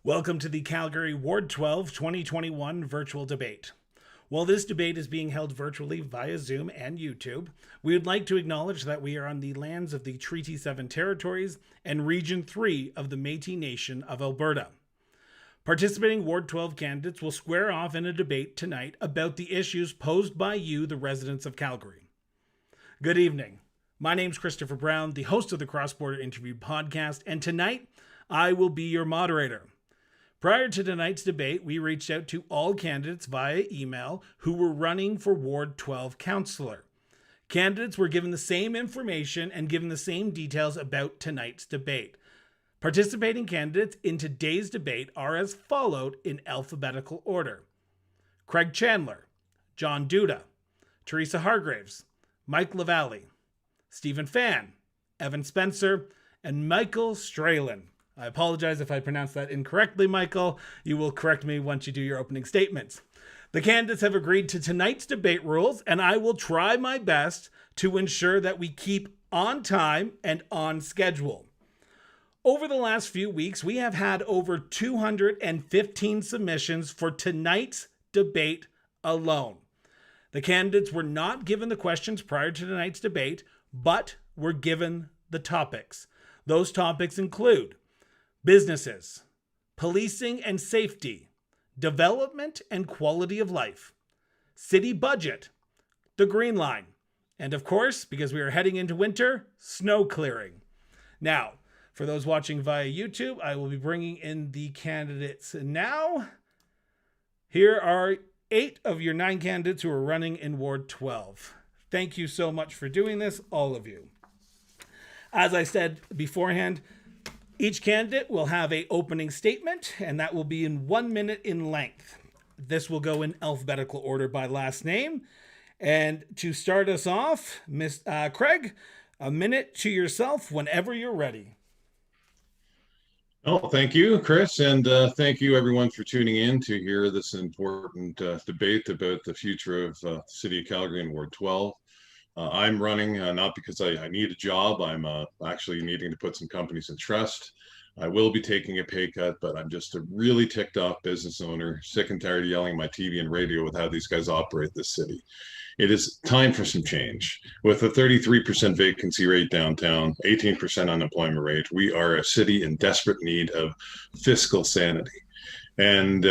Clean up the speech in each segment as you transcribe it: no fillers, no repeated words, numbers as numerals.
Welcome to the Calgary Ward 12 2021 virtual debate. While this debate is being held virtually via Zoom and YouTube, we would like to acknowledge that we are on the lands of the Treaty 7 territories and Region 3 of the Métis Nation of Alberta. Participating Ward 12 candidates will square off in a debate tonight about the issues posed by you, the residents of Calgary. Good evening. My name's Christopher Brown, the host of the Cross Border Interview podcast, and tonight I will be your moderator. Prior to tonight's debate, we reached out to all candidates via email who were running for Ward 12 councillor. Candidates were given the same information and given the same details about tonight's debate. Participating candidates in today's debate are as followed in alphabetical order: Craig Chandler, John Duda, Teresa Hargraves, Mike Lavalley, Stephen Fan, Evan Spencer, and Michael Stralin. I apologize if I pronounced that incorrectly, Michael. You will correct me once you do your opening statements. The candidates have agreed to tonight's debate rules, and I will try my best to ensure that we keep on time and on schedule. Over the last few weeks, we have had over 215 submissions for tonight's debate alone. The candidates were not given the questions prior to tonight's debate, but were given the topics. Those topics include businesses, policing and safety, development and quality of life, city budget, the Green Line, and of course, because we are heading into winter, snow clearing. Now, for those watching via YouTube, I will be bringing in the candidates now. Here are 8 of your 9 candidates who are running in Ward 12. Thank you so much for doing this, all of you. As I said beforehand, each candidate will have an opening statement, and that will be in 1 minute in length. This will go in alphabetical order by last name. And to start us off, Miss Craig, a minute to yourself whenever you're ready. Oh, thank you, Chris, and thank you everyone for tuning in to hear this important debate about the future of the City of Calgary in Ward 12. I'm running not because I need a job. I'm actually needing to put some companies in trust. I will be taking a pay cut, but I'm just a really ticked off business owner, sick and tired of yelling at my TV and radio with how these guys operate this city. It is time for some change. With a 33% vacancy rate downtown, 18% unemployment rate, we are a city in desperate need of fiscal sanity. And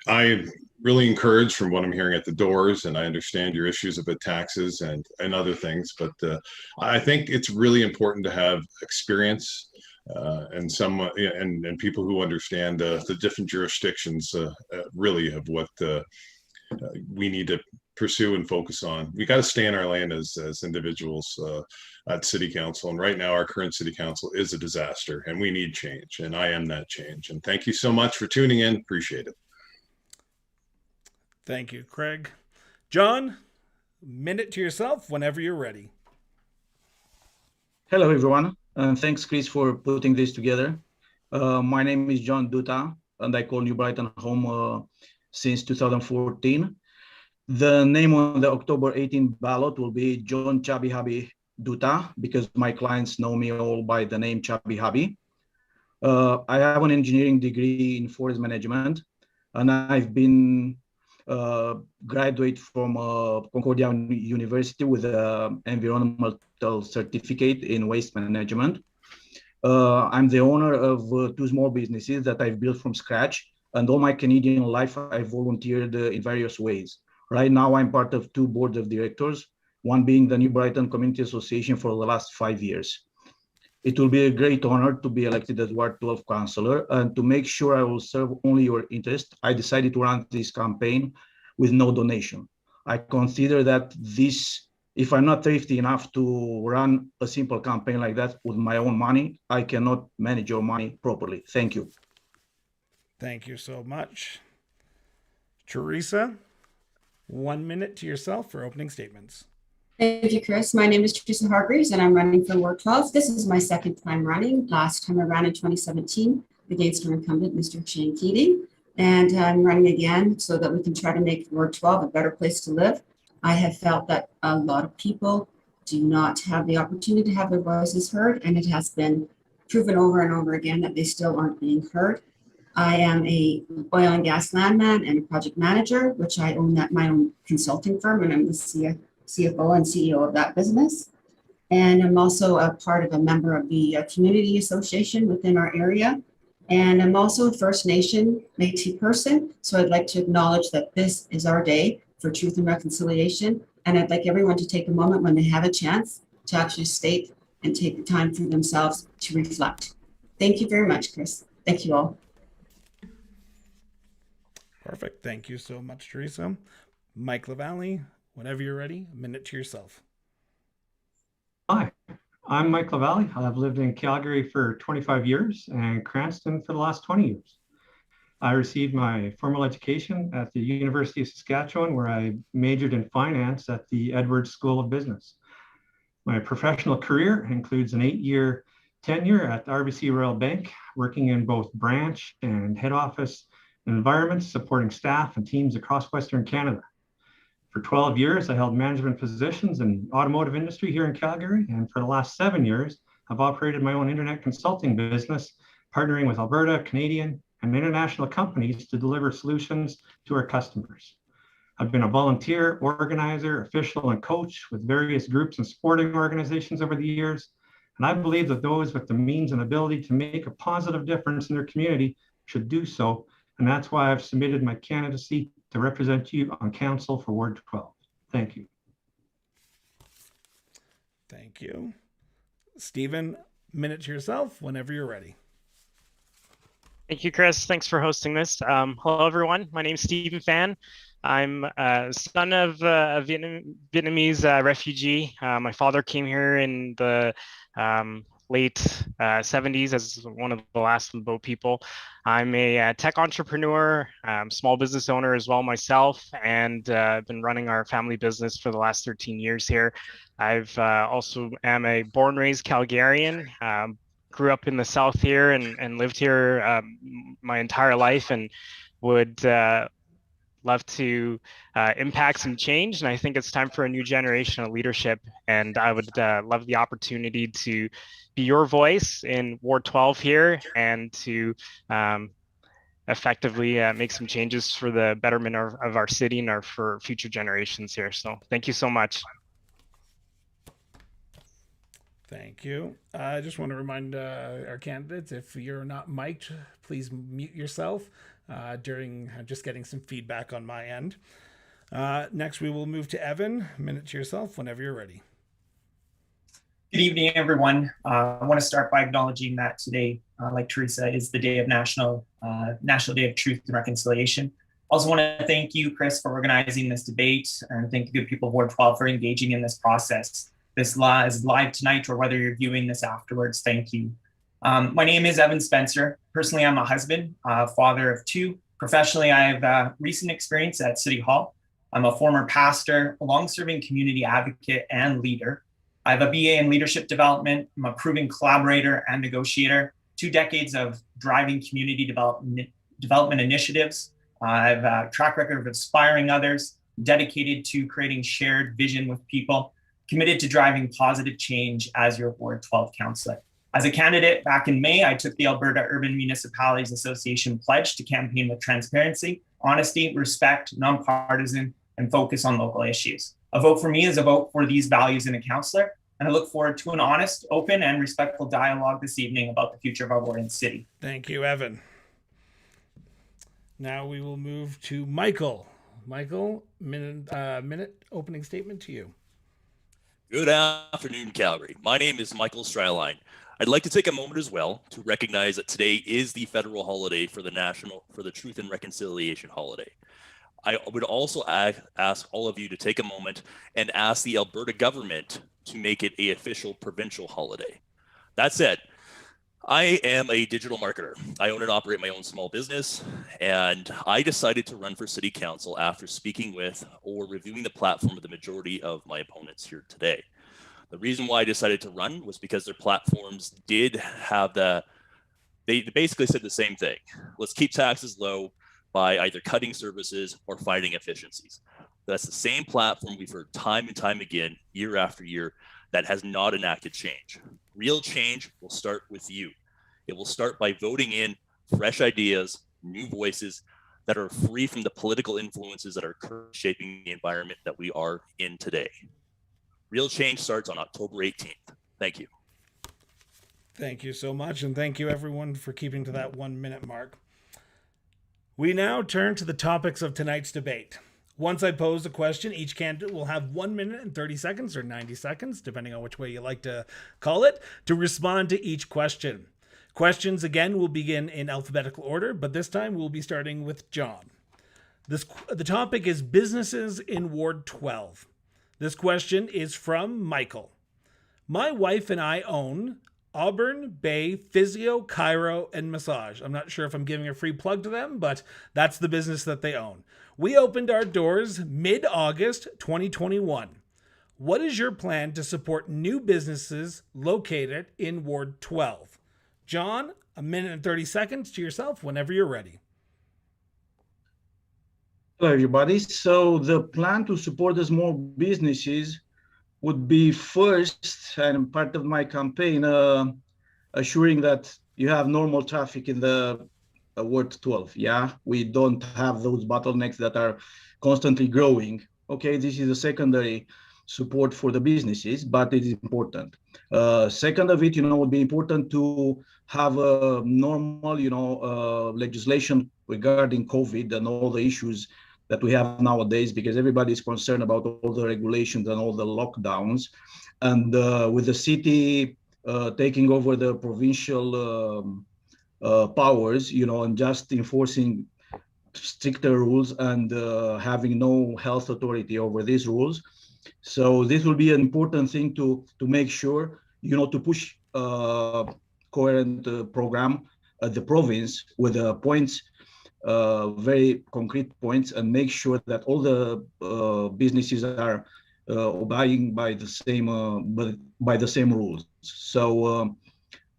I really encouraged from what I'm hearing at the doors, and I understand your issues about taxes and other things, but I think it's really important to have experience and people who understand the different jurisdictions really of what we need to pursue and focus on. We got to stay in our lane as individuals at City Council, and right now our current City Council is a disaster, and we need change, and I am that change. And thank you so much for tuning in. Appreciate it. Thank you, Craig. John, minute to yourself whenever you're ready. Hello, everyone, and thanks, Chris, for putting this together. My name is John Duta, and I call New Brighton home since 2014. The name on the October 18 ballot will be John Chubby Hubby Duta, because my clients know me all by the name Chubby Hubby. I have an engineering degree in forest management, and I've been graduate from Concordia University with an environmental certificate in waste management. I'm the owner of 2 small businesses that I've built from scratch, and all my Canadian life I volunteered in various ways. Right now I'm part of 2 boards of directors, one being the New Brighton Community Association for the last 5 years. It will be a great honor to be elected as Ward 12 councillor, and to make sure I will serve only your interest, I decided to run this campaign with no donation. I consider that this, if I'm not thrifty enough to run a simple campaign like that with my own money, I cannot manage your money properly. Thank you. Thank you so much. Teresa, 1 minute to yourself for opening statements. Thank you, Chris. My name is Teresa Hargraves, and I'm running for Ward 12. This is my 2nd time running. Last time I ran in 2017 against our incumbent, Mr. Shane Keating. And I'm running again so that we can try to make Ward 12 a better place to live. I have felt that a lot of people do not have the opportunity to have their voices heard, and it has been proven over and over again that they still aren't being heard. I am a oil and gas landman and a project manager, which I own my own consulting firm, and I'm the CFO and CEO of that business. And I'm also a part of a member of the community association within our area. And I'm also a First Nation Métis person. So I'd like to acknowledge that this is our day for truth and reconciliation. And I'd like everyone to take a moment when they have a chance to actually state and take the time for themselves to reflect. Thank you very much, Chris. Thank you all. Perfect. Thank you so much, Teresa. Mike LaValle, whenever you're ready, a minute to yourself. Hi, I'm Mike LaValle. I've lived in Calgary for 25 years and Cranston for the last 20 years. I received my formal education at the University of Saskatchewan, where I majored in finance at the Edwards School of Business. My professional career includes an 8-year tenure at the RBC Royal Bank, working in both branch and head office environments, supporting staff and teams across Western Canada. For 12 years, I held management positions in automotive industry here in Calgary. And for the last 7 years, I've operated my own internet consulting business, partnering with Alberta, Canadian, and international companies to deliver solutions to our customers. I've been a volunteer, organizer, official, and coach with various groups and sporting organizations over the years. And I believe that those with the means and ability to make a positive difference in their community should do so. And that's why I've submitted my candidacy to represent you on council for Ward 12. Thank you. Thank you. Stephen, minute to yourself whenever you're ready. Thank you, Chris. Thanks for hosting this. Hello, everyone. My name is Stephen Phan. I'm a son of a Vietnamese refugee. My father came here in the late 70s as one of the last boat people. I'm a tech entrepreneur, small business owner as well myself, and I've been running our family business for the last 13 years here. I've also am a born raised Calgarian, grew up in the South here and lived here my entire life, and would love to impact some change. And I think it's time for a new generation of leadership. And I would love the opportunity to be your voice in Ward 12 here and to effectively make some changes for the betterment of our city and for future generations here. So thank you so much. Thank you. I just want to remind our candidates, if you're not mic'd, please mute yourself during just getting some feedback on my end. Next, we will move to Evan. A minute to yourself whenever you're ready. Good evening, everyone. I want to start by acknowledging that today, like Teresa, is the day of National Day of Truth and Reconciliation. Also want to thank you, Chris, for organizing this debate, and thank the good people of Ward 12 for engaging in this process. This is live tonight, or whether you're viewing this afterwards, thank you. My name is Evan Spencer. Personally, I'm a husband, father of 2. Professionally, I have recent experience at City Hall. I'm a former pastor, a long-serving community advocate and leader. I have a BA in leadership development. I'm a proven collaborator and negotiator, 2 decades of driving community development initiatives. I have a track record of inspiring others, dedicated to creating shared vision with people, committed to driving positive change as your Ward 12 councillor. As a candidate back in May, I took the Alberta Urban Municipalities Association pledge to campaign with transparency, honesty, respect, nonpartisan, and focus on local issues. A vote for me is a vote for these values in a councillor, and I look forward to an honest, open, and respectful dialogue this evening about the future of our ward and city. Thank you, Evan. Now we will move to Michael. Michael, minute opening statement to you. Good afternoon, Calgary. My name is Michael Stryline. I'd like to take a moment as well to recognize that today is the federal holiday for the Truth and Reconciliation holiday. I would also ask all of you to take a moment and ask the Alberta government to make it an official provincial holiday. That said, I am a digital marketer. I own and operate my own small business, and I decided to run for city council after speaking with or reviewing the platform of the majority of my opponents here today. The reason why I decided to run was because their platforms did have they basically said the same thing. Let's keep taxes low by either cutting services or finding efficiencies. That's the same platform we've heard time and time again, year after year, that has not enacted change. Real change will start with you. It will start by voting in fresh ideas, new voices that are free from the political influences that are currently shaping the environment that we are in today. Real change starts on October 18th. Thank you. Thank you so much, and thank you everyone for keeping to that 1 minute mark. We now turn to the topics of tonight's debate. Once I pose a question, each candidate will have 1 minute and 30 seconds or 90 seconds, depending on which way you like to call it, to respond to each question. Questions, again, will begin in alphabetical order, but this time we'll be starting with John. The topic is businesses in Ward 12. This question is from Michael. My wife and I own Auburn, Bay, Physio, Chiro, and Massage. I'm not sure if I'm giving a free plug to them, but that's the business that they own. We opened our doors mid-August 2021. What is your plan to support new businesses located in Ward 12? John, 1 minute and 30 seconds to yourself whenever you're ready. Hello, everybody. So the plan to support the small businesses would be first, and part of my campaign, assuring that you have normal traffic in the Ward 12. Yeah, we don't have those bottlenecks that are constantly growing. Okay, this is a secondary support for the businesses, but it is important. Second of it, would be important to have a normal, legislation regarding COVID and all the issues that we have nowadays, because everybody is concerned about all the regulations and all the lockdowns. And with the city taking over the provincial powers, and just enforcing stricter rules and having no health authority over these rules. So this will be an important thing to make sure, to push coherent program at the province with points, very concrete points, and make sure that all the businesses are obeying by the same rules. So,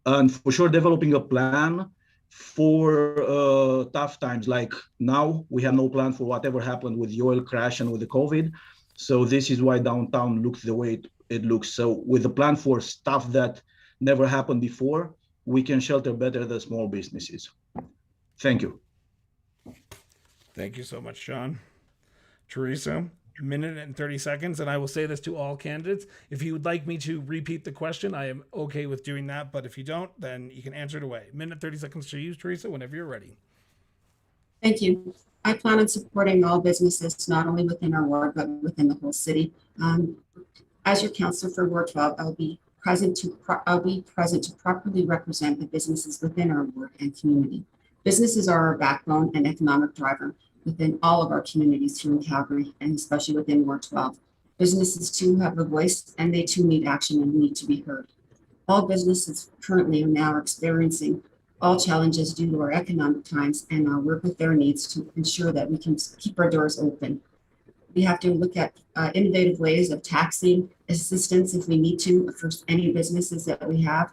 and for sure, developing a plan for tough times. Like now, we have no plan for whatever happened with the oil crash and with the COVID. So this is why downtown looks the way it looks. So with a plan for stuff that never happened before, we can shelter better the small businesses. Thank you. Thank you so much, John. Teresa, 1 minute and 30 seconds, and I will say this to all candidates. If you would like me to repeat the question, I am okay with doing that, but if you don't, then you can answer it away. 1 minute, 30 seconds to you, Teresa, whenever you're ready. Thank you. I plan on supporting all businesses, not only within our ward, but within the whole city. As your counselor for Ward 12, I'll be present to properly represent the businesses within our ward and community. Businesses are our backbone and economic driver within all of our communities here in Calgary, and especially within Ward 12. Businesses too have a voice, and they too need action and need to be heard. All businesses currently are now experiencing all challenges due to our economic times, and I'll work with their needs to ensure that we can keep our doors open. We have to look at innovative ways of taxing assistance if we need to for any businesses that we have.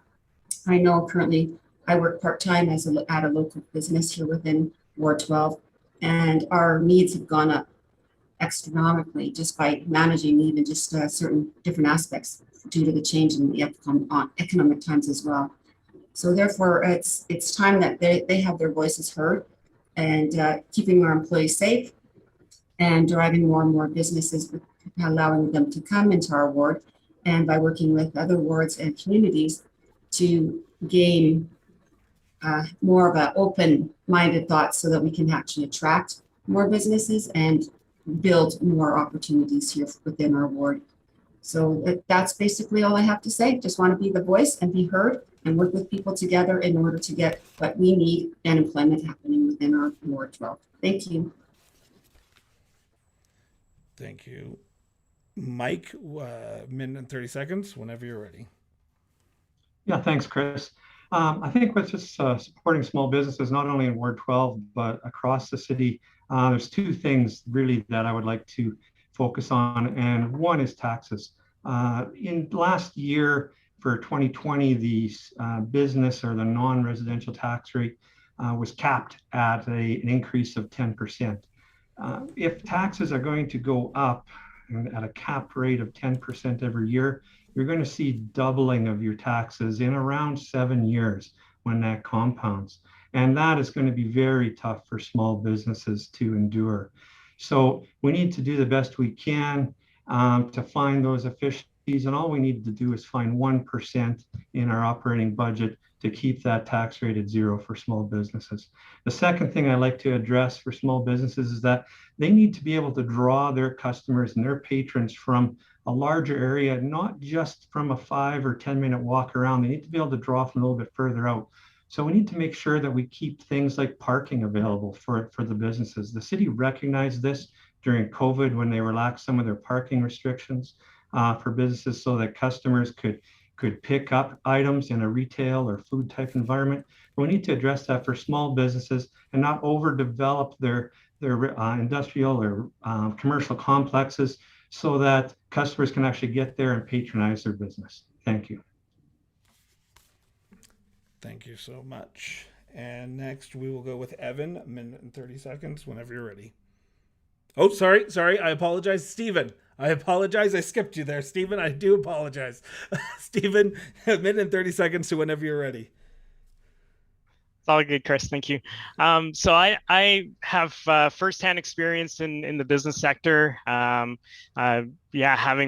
I know currently I work part-time at a local business here within Ward 12, and our needs have gone up astronomically just by managing even just certain different aspects due to the change in the economic times as well. So therefore, it's time that they have their voices heard, and keeping our employees safe and driving more and more businesses, allowing them to come into our ward, and by working with other wards and communities to gain more of an open-minded thought so that we can actually attract more businesses and build more opportunities here within our ward. So that's basically all I have to say. Just want to be the voice and be heard and work with people together in order to get what we need and employment happening within our Ward 12. Thank you. Thank you. Mike, minute and 30 seconds, whenever you're ready. Yeah, thanks, Chris. I think with just supporting small businesses, not only in Ward 12, but across the city, there's two things really that I would like to focus on, and one is taxes. In last year for 2020, the business or the non-residential tax rate was capped at an increase of 10%. If taxes are going to go up at a cap rate of 10% every year, you're going to see doubling of your taxes in around 7 years when that compounds. And that is going to be very tough for small businesses to endure. So we need to do the best we can to find those efficiencies. And all we need to do is find 1% in our operating budget to keep that tax rate at zero for small businesses. The second thing I like to address for small businesses is that they need to be able to draw their customers and their patrons from a larger area, not just from a 5 or 10-minute walk around. They need to be able to draw from a little bit further out. So we need to make sure that we keep things like parking available for the businesses. The city recognized this during COVID when they relaxed some of their parking restrictions for businesses so that customers could pick up items in a retail or food type environment. But we need to address that for small businesses and not overdevelop their industrial or commercial complexes so that customers can actually get there and patronize their business. Thank you. Thank you so much. And next we will go with Evan, a minute and 30 seconds, whenever you're ready. Oh, sorry. I apologize. Stephen, I apologize. I skipped you there. Stephen, I do apologize. Stephen, a minute and 30 seconds to whenever you're ready. It's all good, Chris. Thank you. So I have firsthand experience in the business sector. Having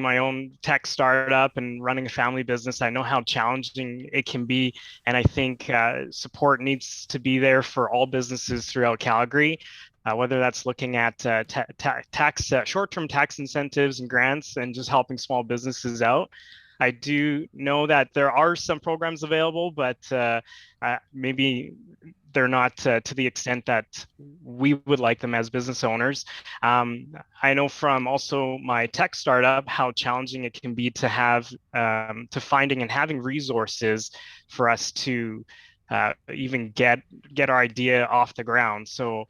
my own tech startup and running a family business, I know how challenging it can be. And I think support needs to be there for all businesses throughout Calgary, whether that's looking at short-term tax incentives and grants and just helping small businesses out. I do know that there are some programs available, but maybe they're not to the extent that we would like them as business owners. I know from also my tech startup how challenging it can be to have to finding and having resources for us to even get our idea off the ground. So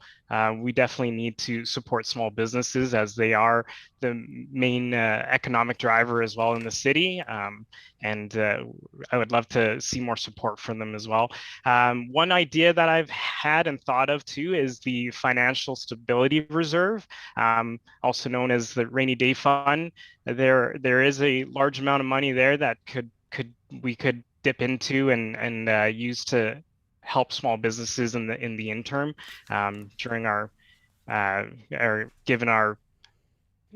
we definitely need to support small businesses as they are the main economic driver as well in the city. And I would love to see more support from them as well. One idea that I've had and thought of too is the Financial Stability Reserve, also known as the Rainy Day Fund. There is a large amount of money there that we could dip into and use to help small businesses in the interim during our given our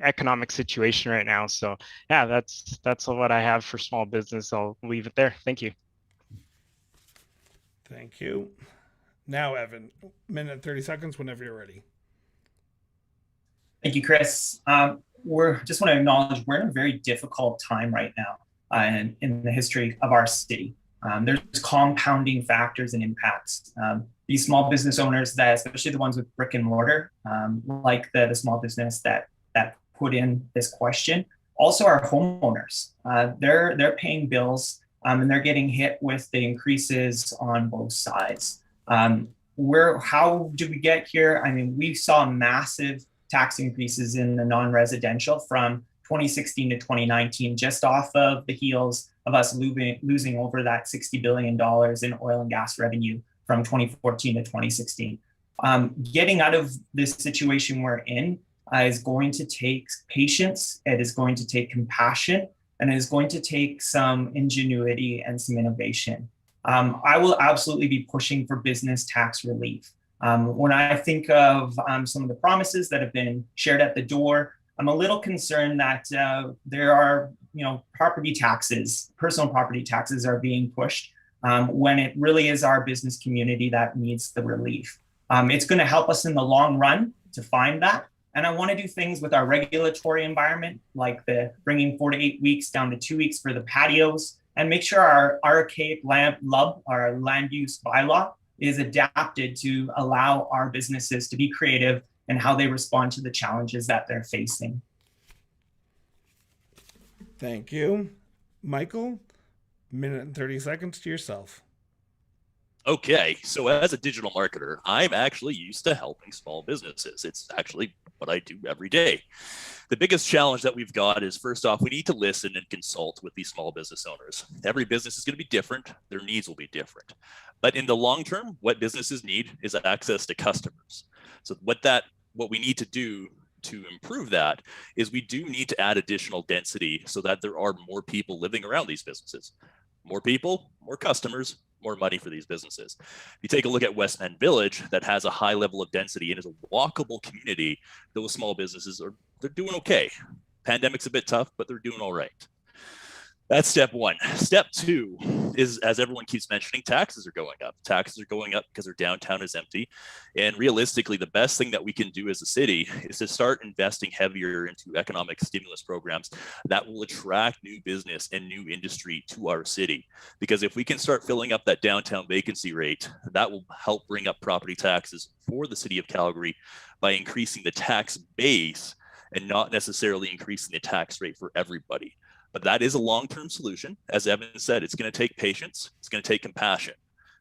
economic situation right now. So yeah, that's what I have for small business. I'll leave it there. Thank you. Thank you. Now, Evan, minute and 30 seconds whenever you're ready. Thank you, Chris. We're just want to acknowledge we're in a very difficult time right now in the history of our city. There's compounding factors and impacts. These small business owners, that especially the ones with brick and mortar, like the small business that put in this question, also our homeowners. They're paying bills and they're getting hit with the increases on both sides. How did we get here? I mean, we saw massive tax increases in the non-residential from 2016 to 2019, just off of the heels of us losing over that $60 billion in oil and gas revenue from 2014 to 2016. Getting out of this situation we're in is going to take patience, it is going to take compassion, and it is going to take some ingenuity and some innovation. I will absolutely be pushing for business tax relief. When I think of some of the promises that have been shared at the door, I'm a little concerned that there are, property taxes, personal property taxes are being pushed when it really is our business community that needs the relief. It's going to help us in the long run to find that. And I want to do things with our regulatory environment, like the bringing 4 to 8 weeks down to 2 weeks for the patios, and make sure our archaic LUB, our land use bylaw, is adapted to allow our businesses to be creative and how they respond to the challenges that they're facing. Thank you. Michael, minute and 30 seconds to yourself. Okay, so as a digital marketer, I'm actually used to helping small businesses. It's actually what I do every day. The biggest challenge that we've got is, first off, we need to listen and consult with these small business owners. Every business is going to be different. Their needs will be different. But in the long term, what businesses need is access to customers. So what we need to do to improve that is we do need to add additional density so that there are more people living around these businesses. More people, more customers, more money for these businesses. If you take a look at West End Village, that has a high level of density and is a walkable community, those small businesses they're doing okay. Pandemic's a bit tough, but they're doing all right. That's step one. Step two is, as everyone keeps mentioning, taxes are going up. Taxes are going up because our downtown is empty. And realistically, the best thing that we can do as a city is to start investing heavier into economic stimulus programs that will attract new business and new industry to our city. Because if we can start filling up that downtown vacancy rate, that will help bring up property taxes for the city of Calgary by increasing the tax base and not necessarily increasing the tax rate for everybody. But that is a long-term solution. As Evan said, it's going to take patience. It's going to take compassion.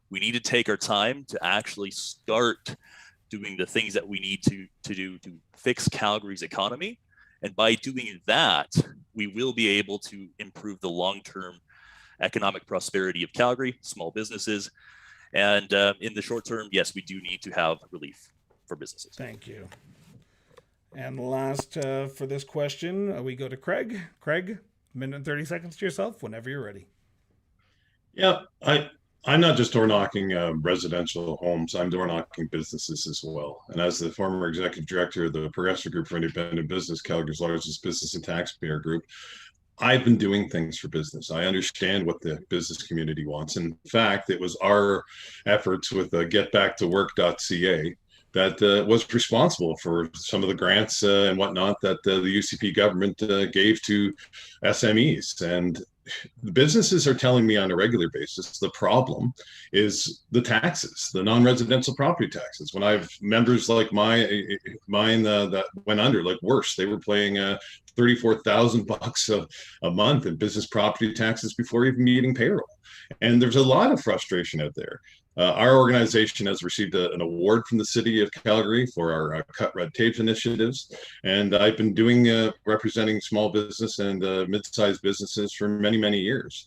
We need to take our time to actually start doing the things that we need to do to fix Calgary's economy. And by doing that, we will be able to improve the long-term economic prosperity of Calgary, small businesses. And in the short term, yes, we do need to have relief for businesses. Thank you. And last for this question, we go to Craig. Craig, minute and 30 seconds to yourself whenever you're ready. Yeah, I'm not just door knocking residential homes. I'm door knocking businesses as well. And as the former executive director of the Progressive Group for Independent Business, Calgary's largest business and taxpayer group, I've been doing things for business. I understand what the business community wants. In fact, it was our efforts with getbacktowork.ca that was responsible for some of the grants and whatnot that the UCP government gave to SMEs. And the businesses are telling me on a regular basis, the problem is the taxes, the non-residential property taxes. When I have members like mine that went under, like worse, they were paying $34,000 a month in business property taxes before even meeting payroll. And there's a lot of frustration out there. Our organization has received an award from the City of Calgary for our Cut Red Tape initiatives. And I've been doing representing small business and mid-sized businesses for many, many years.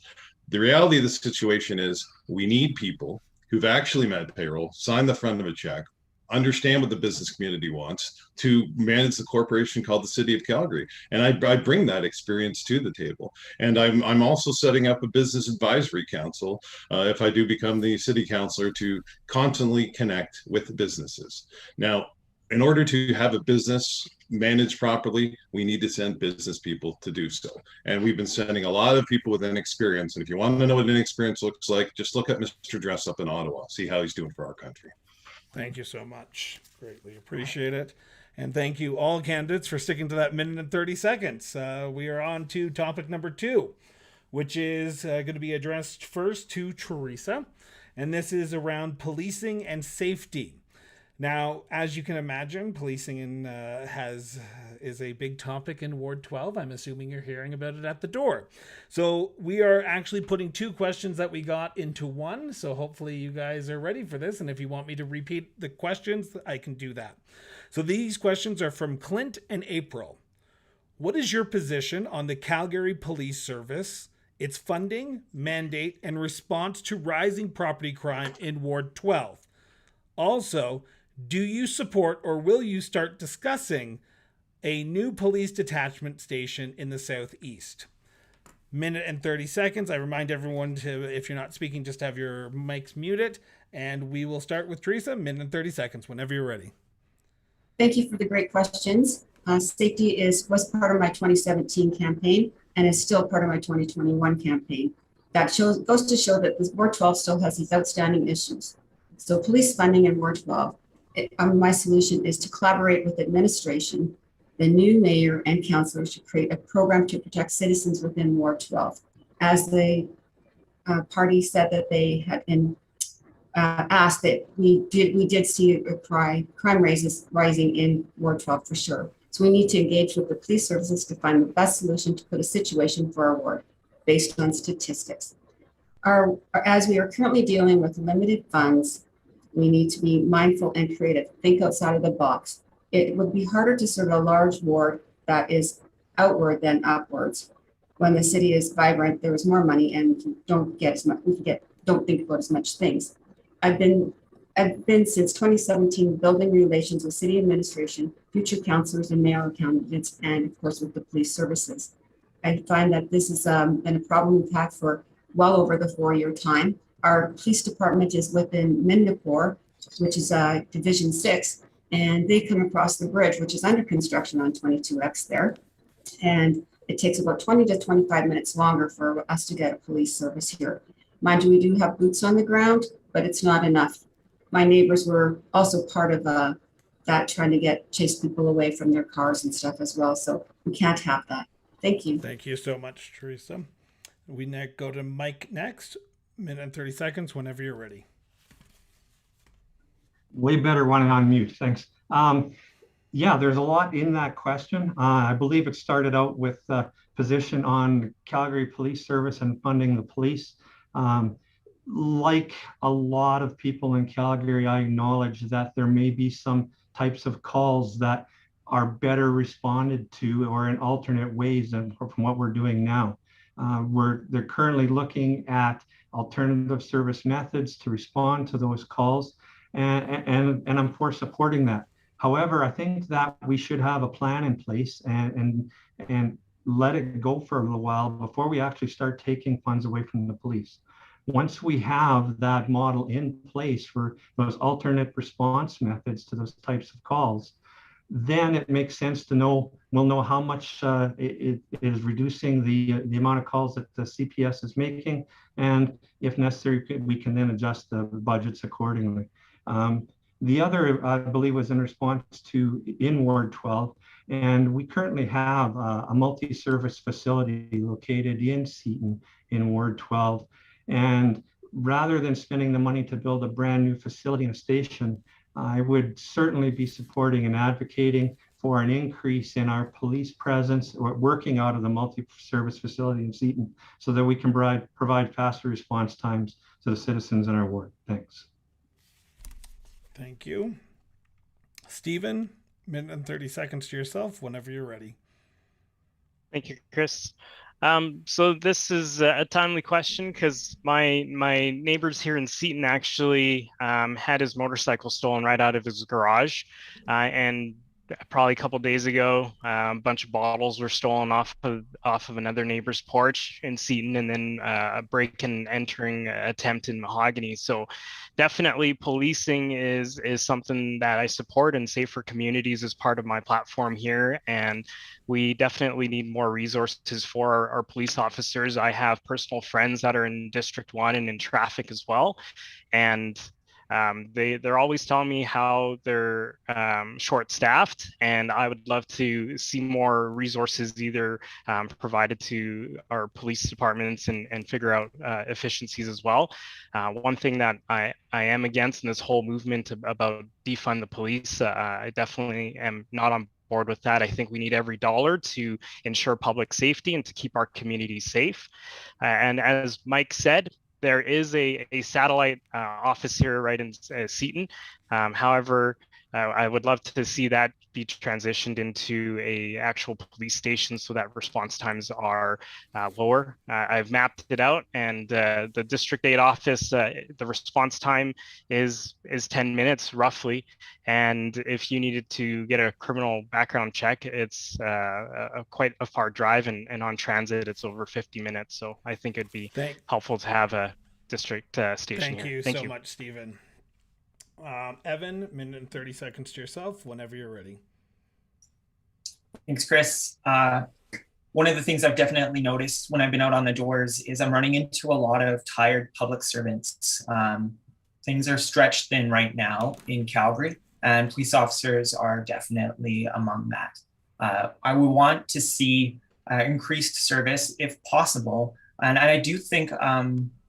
The reality of the situation is we need people who've actually met payroll, signed the front of a check, understand what the business community wants to manage the corporation called the City of Calgary. And I bring that experience to the table. And I'm also setting up a business advisory council if I do become the city councilor to constantly connect with businesses. Now, in order to have a business managed properly, we need to send business people to do so. And we've been sending a lot of people with inexperience. And if you want to know what inexperience looks like, just look at Mr. Dress up in Ottawa, see how he's doing for our country. Thank you so much. Greatly appreciate it. And thank you all candidates for sticking to that minute and 30 seconds. We are on to topic number 2, which is going to be addressed first to Teresa. And this is around policing and safety. Now, as you can imagine, policing is a big topic in Ward 12. I'm assuming you're hearing about it at the door. So we are actually putting 2 questions that we got into one. So hopefully you guys are ready for this. And if you want me to repeat the questions, I can do that. So these questions are from Clint and April. What is your position on the Calgary Police Service, its funding, mandate, and response to rising property crime in Ward 12? Also, do you support or will you start discussing a new police detachment station in the Southeast? Minute and 30 seconds. I remind everyone to, if you're not speaking, just have your mics muted. And we will start with Teresa. Minute and 30 seconds, whenever you're ready. Thank you for the great questions. Safety was part of my 2017 campaign and is still part of my 2021 campaign. That goes to show that this Ward 12 still has these outstanding issues. So police funding in Ward 12. My solution is to collaborate with administration, the new mayor and councillors to create a program to protect citizens within Ward 12. As the party said that they had been asked, that we did see crime rising in Ward 12 for sure. So we need to engage with the police services to find the best solution to put a situation for our ward based on statistics. As we are currently dealing with limited funds, we need to be mindful and creative, think outside of the box. It would be harder to serve a large ward that is outward than upwards. When the city is vibrant, there is more money and we don't think about as much things. I've been since 2017 building relations with city administration, future councillors and mayoral candidates, and of course with the police services. I find that this has been a problem we've had for well over the 4-year time. our police department is within Mindapore, which is Division 6, and they come across the bridge, which is under construction on 22X there. And it takes about 20 to 25 minutes longer for us to get a police service here. Mind you, we do have boots on the ground, but it's not enough. My neighbors were also part of that, trying to chase people away from their cars and stuff as well. So we can't have that. Thank you. Thank you so much, Teresa. We go to Mike next. Minute and 30 seconds whenever you're ready. Way better when on mute. Thanks. Yeah, there's a lot in that question. I believe it started out with a position on Calgary Police Service and funding the police. Like a lot of people in Calgary, I acknowledge that there may be some types of calls that are better responded to or in alternate ways than from what we're doing now. They're currently looking at alternative service methods to respond to those calls, and I'm for supporting that. However, I think that we should have a plan in place and let it go for a little while before we actually start taking funds away from the police. Once we have that model in place for those alternate response methods to those types of calls, then it makes sense to know, we'll know how much it is reducing the amount of calls that the CPS is making. And if necessary, we can then adjust the budgets accordingly. The other, I believe, was in response to in Ward 12. And we currently have a multi-service facility located in Seton in Ward 12. And rather than spending the money to build a brand new facility and station, I would certainly be supporting and advocating for an increase in our police presence or working out of the multi-service facility in Seton so that we can provide faster response times to the citizens in our ward. Thanks. Thank you. Stephen, minute and 30 seconds to yourself whenever you're ready. Thank you, Chris. So this is a timely question because my neighbors here in Seton actually had his motorcycle stolen right out of his garage, and probably a couple of days ago, a bunch of bottles were stolen off of another neighbor's porch in Seton, and then a break and entering attempt in Mahogany. So definitely policing is something that I support, and safer communities is part of my platform here. And we definitely need more resources for our police officers. I have personal friends that are in District 1 and in traffic as well. And they're always telling me how they're short-staffed, and I would love to see more resources either provided to our police departments and figure out efficiencies as well. One thing that I am against in this whole movement about defund the police, I definitely am not on board with that. I think we need every dollar to ensure public safety and to keep our communities safe. And as Mike said, there is a satellite office here right in Seton. However, I would love to see that be transitioned into a actual police station so that response times are lower. I've mapped it out, and the District 8 office, the response time is 10 minutes roughly. And if you needed to get a criminal background check, it's quite a far drive, and on transit, it's over 50 minutes. So I think it'd be helpful to have a district station here. Thank you so much, Stephen. Evan, minute and 30 seconds to yourself whenever you're ready. Thanks, Chris. One of the things I've definitely noticed when I've been out on the doors is I'm running into a lot of tired public servants. Things are stretched thin right now in Calgary, and police officers are definitely among that. I would want to see increased service if possible, and I do think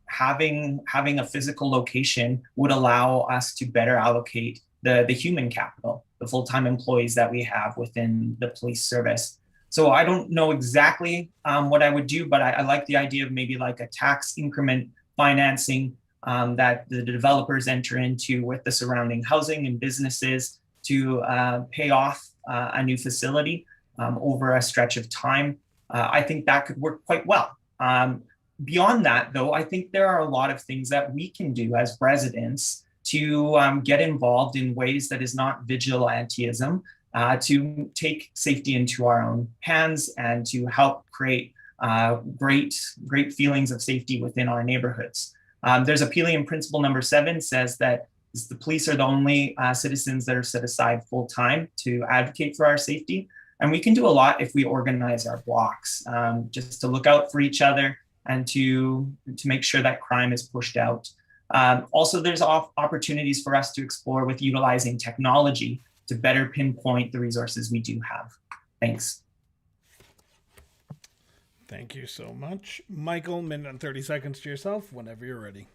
having a physical location would allow us to better allocate the human capital, the full-time employees that we have within the police service. So I don't know exactly what I would do, but I like the idea of maybe like a tax increment financing that the developers enter into with the surrounding housing and businesses to pay off a new facility over a stretch of time. I think that could work quite well. Beyond that, though, I think there are a lot of things that we can do as residents to get involved in ways that is not vigilantism, to take safety into our own hands and to help create great feelings of safety within our neighborhoods. There's appealing principle number 7 says that the police are the only citizens that are set aside full time to advocate for our safety. And we can do a lot if we organize our blocks, just to look out for each other and to make sure that crime is pushed out. Also, there's opportunities for us to explore with utilizing technology to better pinpoint the resources we do have. Thanks. Thank you so much. Michael, minute and 30 seconds to yourself whenever you're ready.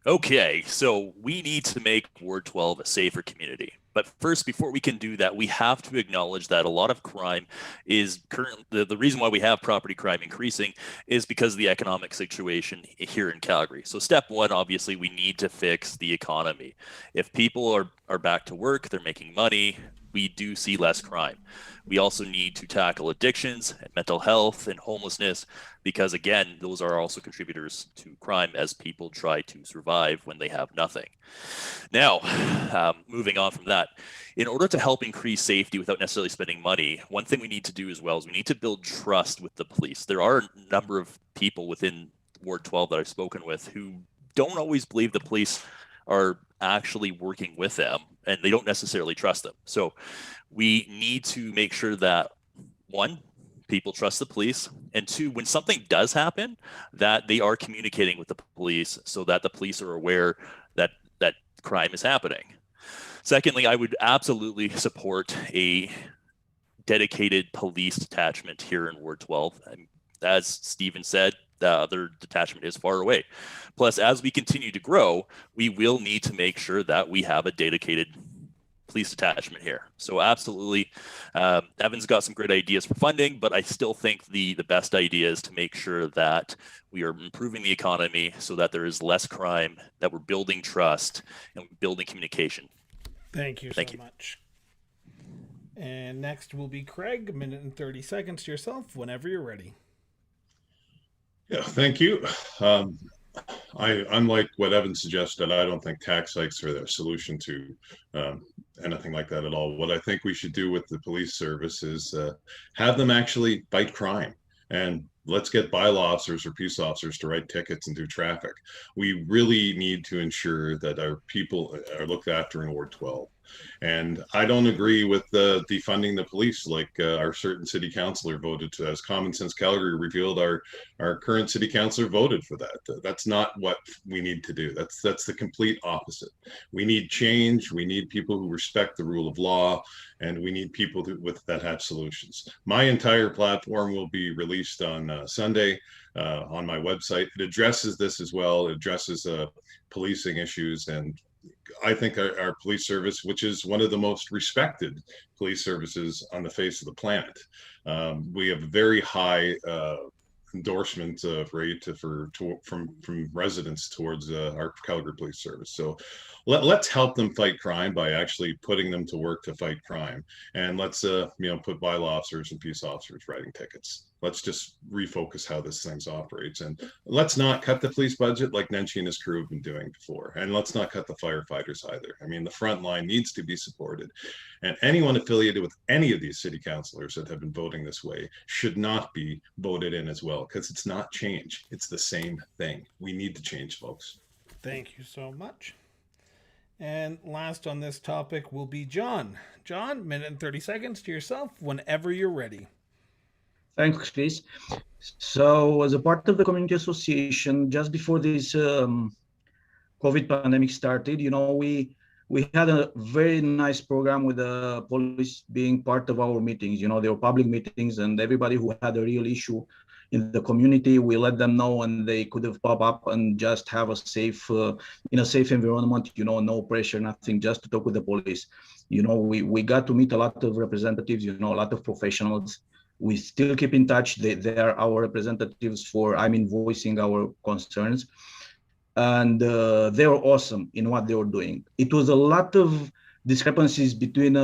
Okay, so we need to make Ward 12 a safer community. But first, before we can do that, we have to acknowledge that a lot of crime is currently, the reason why we have property crime increasing is because of the economic situation here in Calgary. So step one, obviously, we need to fix the economy. If people are back to work, they're making money, we do see less crime. We also need to tackle addictions, mental health, and homelessness, because again, those are also contributors to crime as people try to survive when they have nothing. Now, moving on from that, in order to help increase safety without necessarily spending money, one thing we need to do as well is we need to build trust with the police. There are a number of people within Ward 12 that I've spoken with who don't always believe the police are actually working with them, and they don't necessarily trust them. So we need to make sure that, one, people trust the police, and two, when something does happen, that they are communicating with the police so that the police are aware that that crime is happening. Secondly, I would absolutely support a dedicated police detachment here in Ward 12. And as Stephen said, their detachment is far away. Plus, as we continue to grow, we will need to make sure that we have a dedicated police detachment here. So absolutely, Evan's got some great ideas for funding, but I still think the best idea is to make sure that we are improving the economy so that there is less crime, that we're building trust and building communication. Thank you so much. And next will be Craig, a minute and 30 seconds to yourself whenever you're ready. Yeah, thank you. Unlike what Evan suggested, I don't think tax hikes are the solution to anything like that at all. What I think we should do with the police service is have them actually fight crime, and let's get bylaw officers or peace officers to write tickets and do traffic. We really need to ensure that our people are looked after in Ward 12. And I don't agree with defunding the police like our certain city councillor voted to. As Common Sense Calgary revealed, our current city councillor voted for that. That's not what we need to do. That's the complete opposite. We need change. We need people who respect the rule of law, and we need people that have solutions. My entire platform will be released on Sunday on my website. It addresses this as well. It addresses policing issues, and I think our police service, which is one of the most respected police services on the face of the planet, we have a very high endorsement rate from residents towards our Calgary Police Service. So let's help them fight crime by actually putting them to work to fight crime, and let's put bylaw officers and peace officers writing tickets. Let's just refocus how this thing operates, and let's not cut the police budget like Nenshi and his crew have been doing before, and let's not cut the firefighters either. I mean, the front line needs to be supported, and anyone affiliated with any of these city councilors that have been voting this way should not be voted in as well, because it's not change. It's the same thing. We need to change, folks. Thank you so much. And last on this topic will be John. John, minute and 30 seconds to yourself whenever you're ready. Thanks, Chris. So as a part of the community association, just before this COVID pandemic started, we had a very nice program with the police being part of our meetings. They were public meetings, and everybody who had a real issue in the community, we let them know, and they could have pop up and just have a safe, in a safe environment, no pressure, nothing, just to talk with the police. We got to meet a lot of representatives, a lot of professionals. We still keep in touch. They are our representatives for, voicing our concerns. And they were awesome in what they were doing. It was a lot of discrepancies between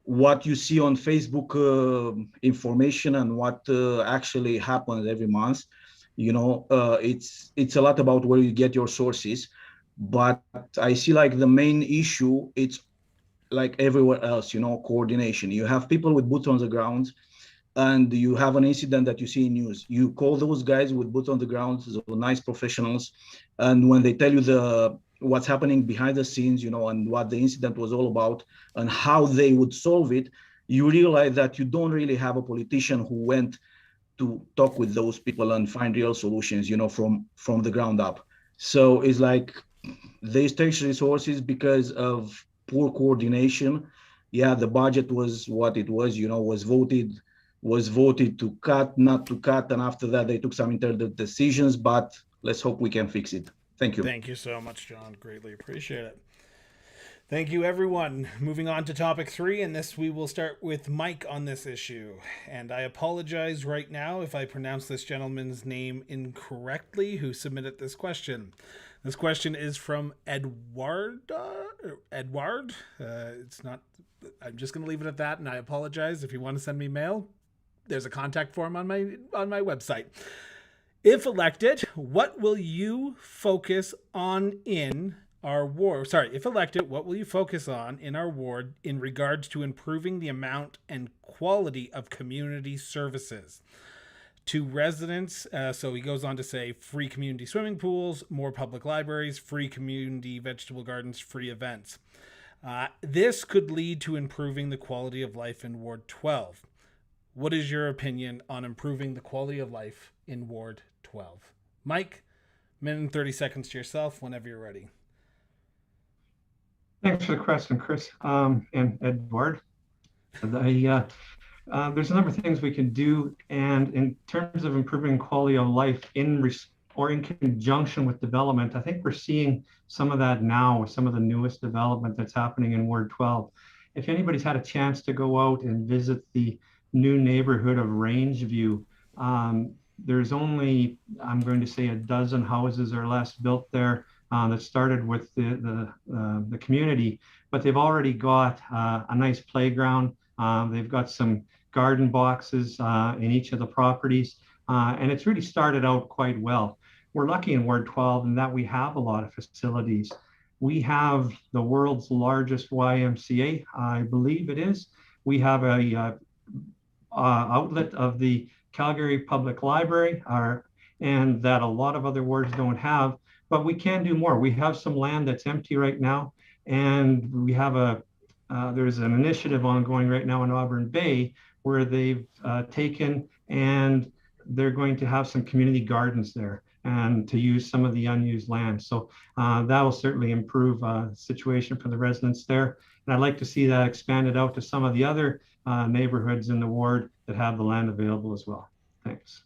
what you see on Facebook information and what actually happens every month. It's a lot about where you get your sources. But I see like the main issue, it's like everywhere else, coordination. You have people with boots on the ground, and you have an incident that you see in news. You call those guys with boots on the ground, so nice professionals, and when they tell you what's happening behind the scenes, and what the incident was all about and how they would solve it, you realize that you don't really have a politician who went to talk with those people and find real solutions, from the ground up. So it's like they stretch resources because of poor coordination. Yeah, the budget was what it was, was voted to cut, not to cut. And after that, they took some internal decisions, but let's hope we can fix it. Thank you. Thank you so much, John. Greatly appreciate it. Thank you, everyone. Moving on to topic 3, and this we will start with Mike on this issue. And I apologize right now if I pronounce this gentleman's name incorrectly who submitted this question. This question is from Edward. It's not. I'm just going to leave it at that, and I apologize. If you want to send me mail, there's a contact form on my website. If elected, what will you focus on in our ward? If elected, what will you focus on in our ward in regards to improving the amount and quality of community services to residents? So he goes on to say free community swimming pools, more public libraries, free community vegetable gardens, free events. This could lead to improving the quality of life in Ward 12. What is your opinion on improving the quality of life in Ward 12? Mike, minute and 30 seconds to yourself whenever you're ready. Thanks for the question, Chris, and Edward. There's a number of things we can do, and in terms of improving quality of life in conjunction with development, I think we're seeing some of that now with some of the newest development that's happening in Ward 12. If anybody's had a chance to go out and visit the new neighborhood of Rangeview, there's only, I'm going to say, a dozen houses or less built there that started with the community, but they've already got a nice playground. They've got some garden boxes in each of the properties, and it's really started out quite well. We're lucky in Ward 12 in that we have a lot of facilities. We have the world's largest YMCA, I believe it is. We have a outlet of the Calgary Public Library, and that a lot of other wards don't have, but we can do more. We have some land that's empty right now, and we have there's an initiative ongoing right now in Auburn Bay where they've taken and they're going to have some community gardens there and to use some of the unused land. So that will certainly improve situation for the residents there. And I'd like to see that expanded out to some of the other neighborhoods in the ward that have the land available as well. Thanks.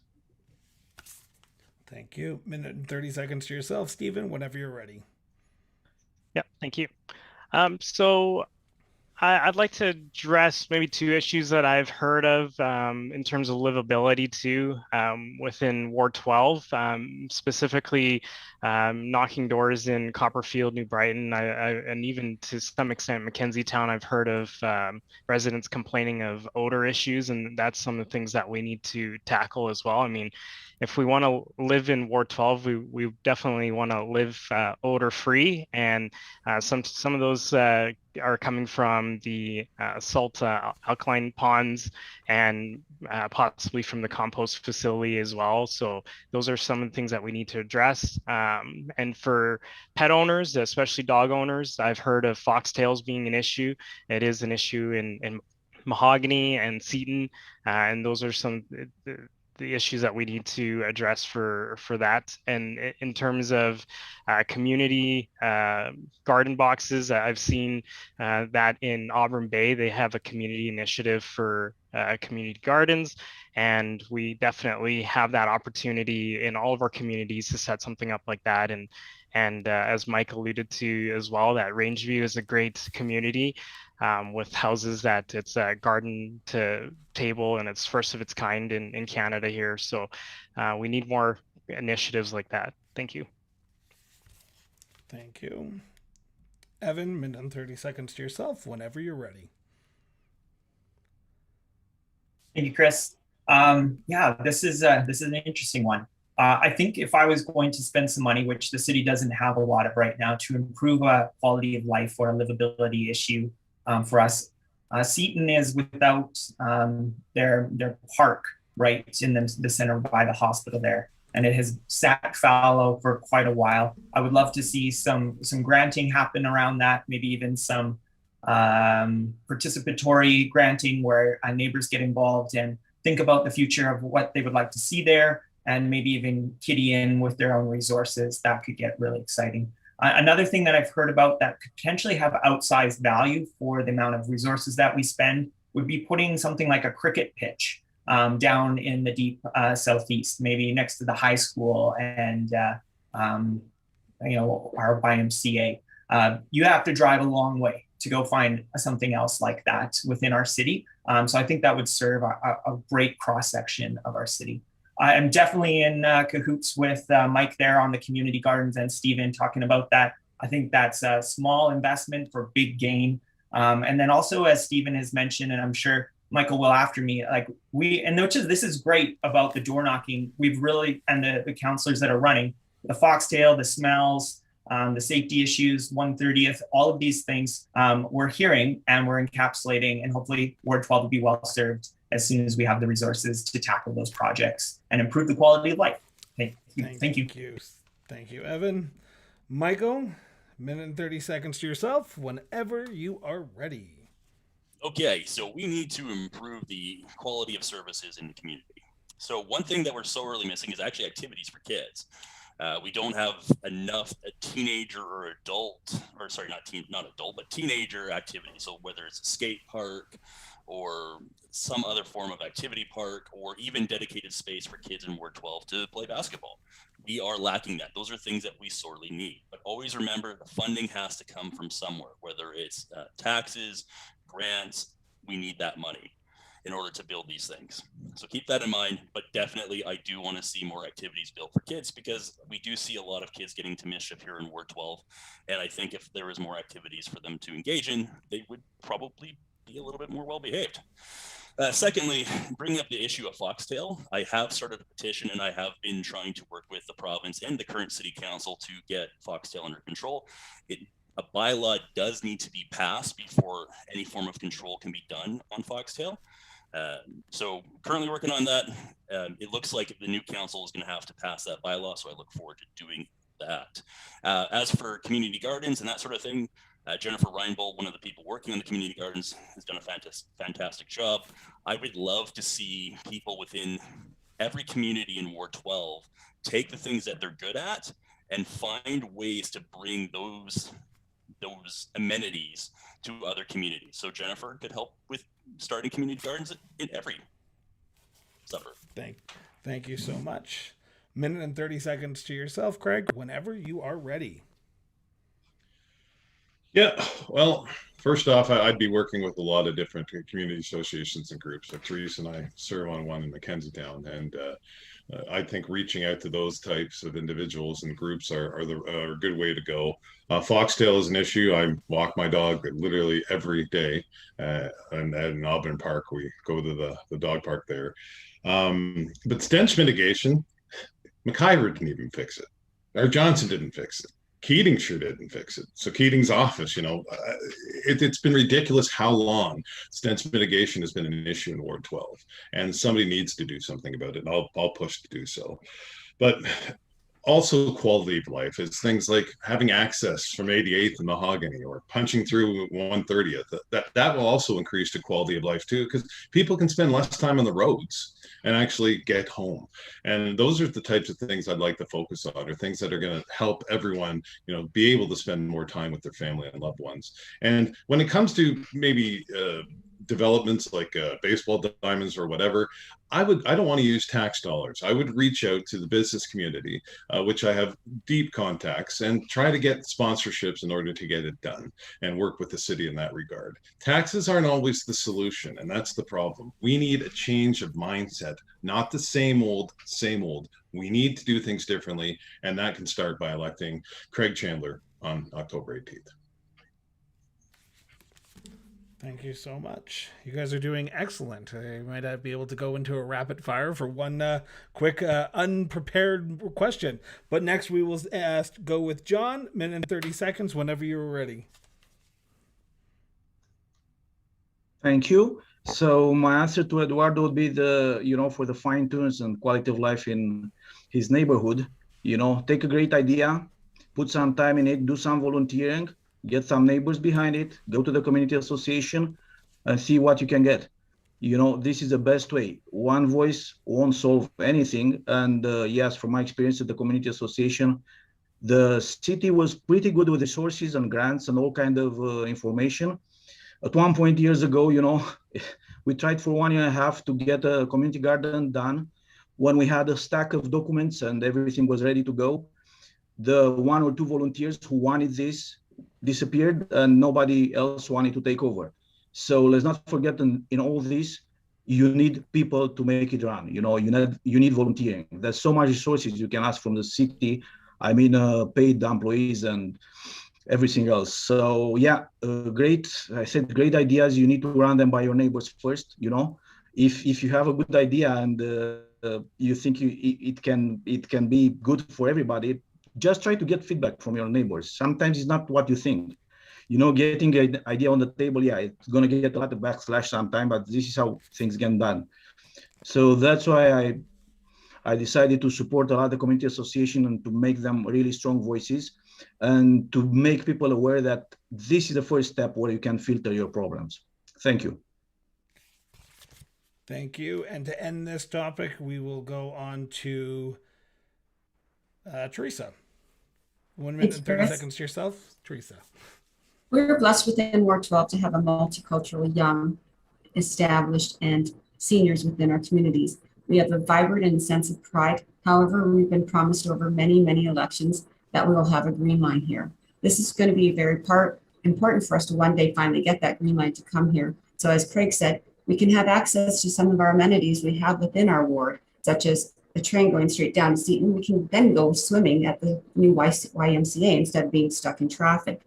Thank you. Minute and 30 seconds to yourself, Stephen, whenever you're ready. Yeah, thank you. So I'd like to address maybe 2 issues that I've heard of in terms of livability too within Ward 12, specifically knocking doors in Copperfield, New Brighton, and even to some extent Mackenzie Town. I've heard of residents complaining of odor issues, and that's some of the things that we need to tackle as well. I mean, if we want to live in Ward 12, we definitely want to live odor-free, and some of those are coming from the salt alkaline ponds and possibly from the compost facility as well. So those are some of the things that we need to address. And for pet owners, especially dog owners, I've heard of foxtails being an issue. It is an issue in Mahogany and Seton, and those are some the issues that we need to address for that. And in terms of community garden boxes, I've seen that in Auburn Bay, they have a community initiative for community gardens. And we definitely have that opportunity in all of our communities to set something up like that. And as Mike alluded to as well, that Rangeview is a great community with houses that it's a garden to table, and it's first of its kind in Canada here. So we need more initiatives like that. Thank you. Thank you. Evan, minute and 30 seconds to yourself whenever you're ready. Thank you, Chris. Yeah, this is an interesting one. I think if I was going to spend some money, which the city doesn't have a lot of right now, to improve quality of life or a livability issue for us, Seton is without their park right in the center by the hospital there, and it has sat fallow for quite a while. I would love to see some granting happen around that, maybe even some participatory granting where neighbors get involved and think about the future of what they would like to see there, and maybe even kitty in with their own resources. That could get really exciting. Another thing that I've heard about that could potentially have outsized value for the amount of resources that we spend would be putting something like a cricket pitch down in the deep southeast, maybe next to the high school and our YMCA. You have to drive a long way to go find something else like that within our city. So I think that would serve a great cross section of our city. I'm definitely in cahoots with Mike there on the community gardens and Stephen talking about that. I think that's a small investment for big gain. And then also, as Stephen has mentioned, and I'm sure Michael will after me, this is great about the door knocking. We've really, and the counselors that are running, the foxtail, the smells, the safety issues, 130th, all of these things we're hearing and we're encapsulating, and hopefully Ward 12 will be well served as soon as we have the resources to tackle those projects and improve the quality of life. Thank you. Thank you, Evan. Michael, minute and 30 seconds to yourself whenever you are ready. Okay, so we need to improve the quality of services in the community. So one thing that we're sorely missing is actually activities for kids. We don't have enough teenager or adult, or sorry, not adult, but teenager activities. So whether it's a skate park or some other form of activity park, or even dedicated space for kids in Ward 12 to play basketball. We are lacking that. Those are things that we sorely need. But always remember, the funding has to come from somewhere, whether it's taxes, grants. We need that money in order to build these things. So keep that in mind, but definitely I do want to see more activities built for kids, because we do see a lot of kids getting to mischief here in Ward 12. And I think if there was more activities for them to engage in, they would probably be a little bit more well-behaved. Secondly, bringing up the issue of foxtail, I have started a petition and I have been trying to work with the province and the current city council to get foxtail under control. A bylaw does need to be passed before any form of control can be done on foxtail. So currently working on that. It looks like the new council is going to have to pass that bylaw, so I look forward to doing that. As for community gardens and that sort of thing, Jennifer Reinbold, one of the people working on the community gardens, has done a fantastic job. I would love to see people within every community in Ward 12 take the things that they're good at and find ways to bring those amenities to other communities. So Jennifer could help with starting community gardens in every suburb. Thank you so much. Minute and 30 seconds to yourself, Craig, whenever you are ready. Yeah, well, first off, I'd be working with a lot of different community associations and groups. Like Teresa and I serve on one in Mackenzie Town, and I think reaching out to those types of individuals and groups are a good way to go. Foxtail is an issue. I walk my dog literally every day, and in Auburn Park, we go to the dog park there. But stench mitigation, McIver didn't even fix it. Or Johnson didn't fix it. Keating sure didn't fix it. So Keating's office, it's been ridiculous how long stench mitigation has been an issue in Ward 12, and somebody needs to do something about it. And I'll push to do so. But also quality of life is things like having access from 88th and Mahogany, or punching through 130th. That will also increase the quality of life too, because people can spend less time on the roads and actually get home. And those are the types of things I'd like to focus on, or things that are going to help everyone, be able to spend more time with their family and loved ones. And when it comes to maybe developments like baseball diamonds or whatever, I don't want to use tax dollars. I would reach out to the business community, which I have deep contacts, and try to get sponsorships in order to get it done, and work with the city in that regard. Taxes aren't always the solution, and that's the problem. We need a change of mindset, not the same old. We need to do things differently, and that can start by electing Craig Chandler on October 18th. Thank you so much. You guys are doing excellent. I might be able to go into a rapid fire for one quick unprepared question. But next we will go with John. Minute and 30 seconds whenever you're ready. Thank you. So my answer to Eduardo would be for the fine tunes and quality of life in his neighborhood, take a great idea, put some time in it, do some volunteering, get some neighbors behind it, go to the community association and see what you can get. This is the best way. One voice won't solve anything. And yes, from my experience at the community association, the city was pretty good with resources and grants and all kind of information. At one point years ago, we tried for 1 year and a half to get a community garden done. When we had a stack of documents and everything was ready to go, the 1 or 2 volunteers who wanted this disappeared and nobody else wanted to take over. So let's not forget in all this, you need people to make it run. You need volunteering. There's so much resources you can ask from the city. I mean, paid employees and everything else. So yeah, great. I said great ideas. You need to run them by your neighbors first. If you have a good idea and you think it can be good for everybody, just try to get feedback from your neighbors. Sometimes it's not what you think. Getting an idea on the table, yeah, it's going to get a lot of backslash sometime, but this is how things get done. So that's why I decided to support a lot of the community association and to make them really strong voices and to make people aware that this is the first step where you can filter your problems. Thank you. Thank you. And to end this topic, we will go on to Teresa. 1 minute and 30 seconds to yourself. Teresa. We're blessed within Ward 12 to have a multicultural, young, established, and seniors within our communities. We have a vibrant and sense of pride. However, we've been promised over many, many elections that we will have a green line here. This is going to be very important for us to one day finally get that green line to come here. So as Craig said, we can have access to some of our amenities we have within our ward, such as the train going straight down to Seton. We can then go swimming at the new YMCA instead of being stuck in traffic.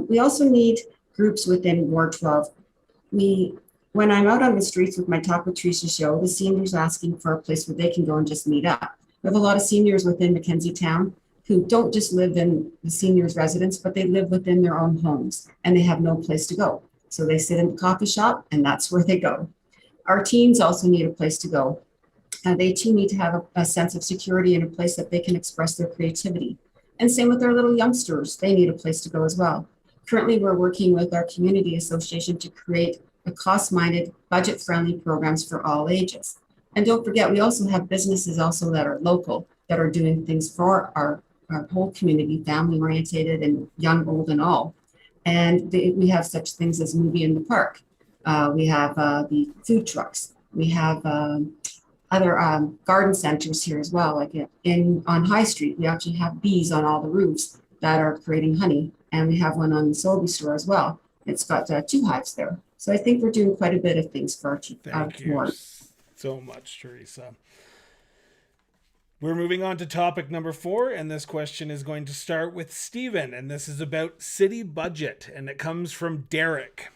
We also need groups within Ward 12. When I'm out on the streets with my Talk with Teresa show, the seniors asking for a place where they can go and just meet up. We have a lot of seniors within Mackenzie Town who don't just live in the seniors' residence, but they live within their own homes and they have no place to go. So they sit in the coffee shop and that's where they go. Our teens also need a place to go. They too need to have a sense of security and a place that they can express their creativity. And same with our little youngsters, they need a place to go as well. Currently, we're working with our community association to create a cost-minded, budget-friendly programs for all ages. And don't forget, we also have businesses also that are local, that are doing things for our whole community, family-oriented and young, old, and all. And we have such things as Movie in the Park. We have the food trucks. We have other garden centers here as well. Like on High Street, we actually have bees on all the roofs that are creating honey. And we have one on the Sobeys store as well. It's got 2 hives there. So I think we're doing quite a bit of things for our ward. So much, Teresa. We're moving on to topic number 4, and this question is going to start with Stephen, and this is about city budget, and it comes from Derek.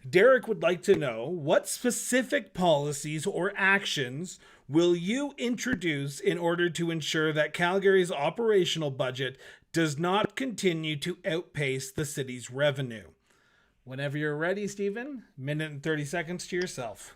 Derek would like to know, what specific policies or actions will you introduce in order to ensure that Calgary's operational budget does not continue to outpace the city's revenue? Whenever you're ready, Stephen, minute and 30 seconds to yourself.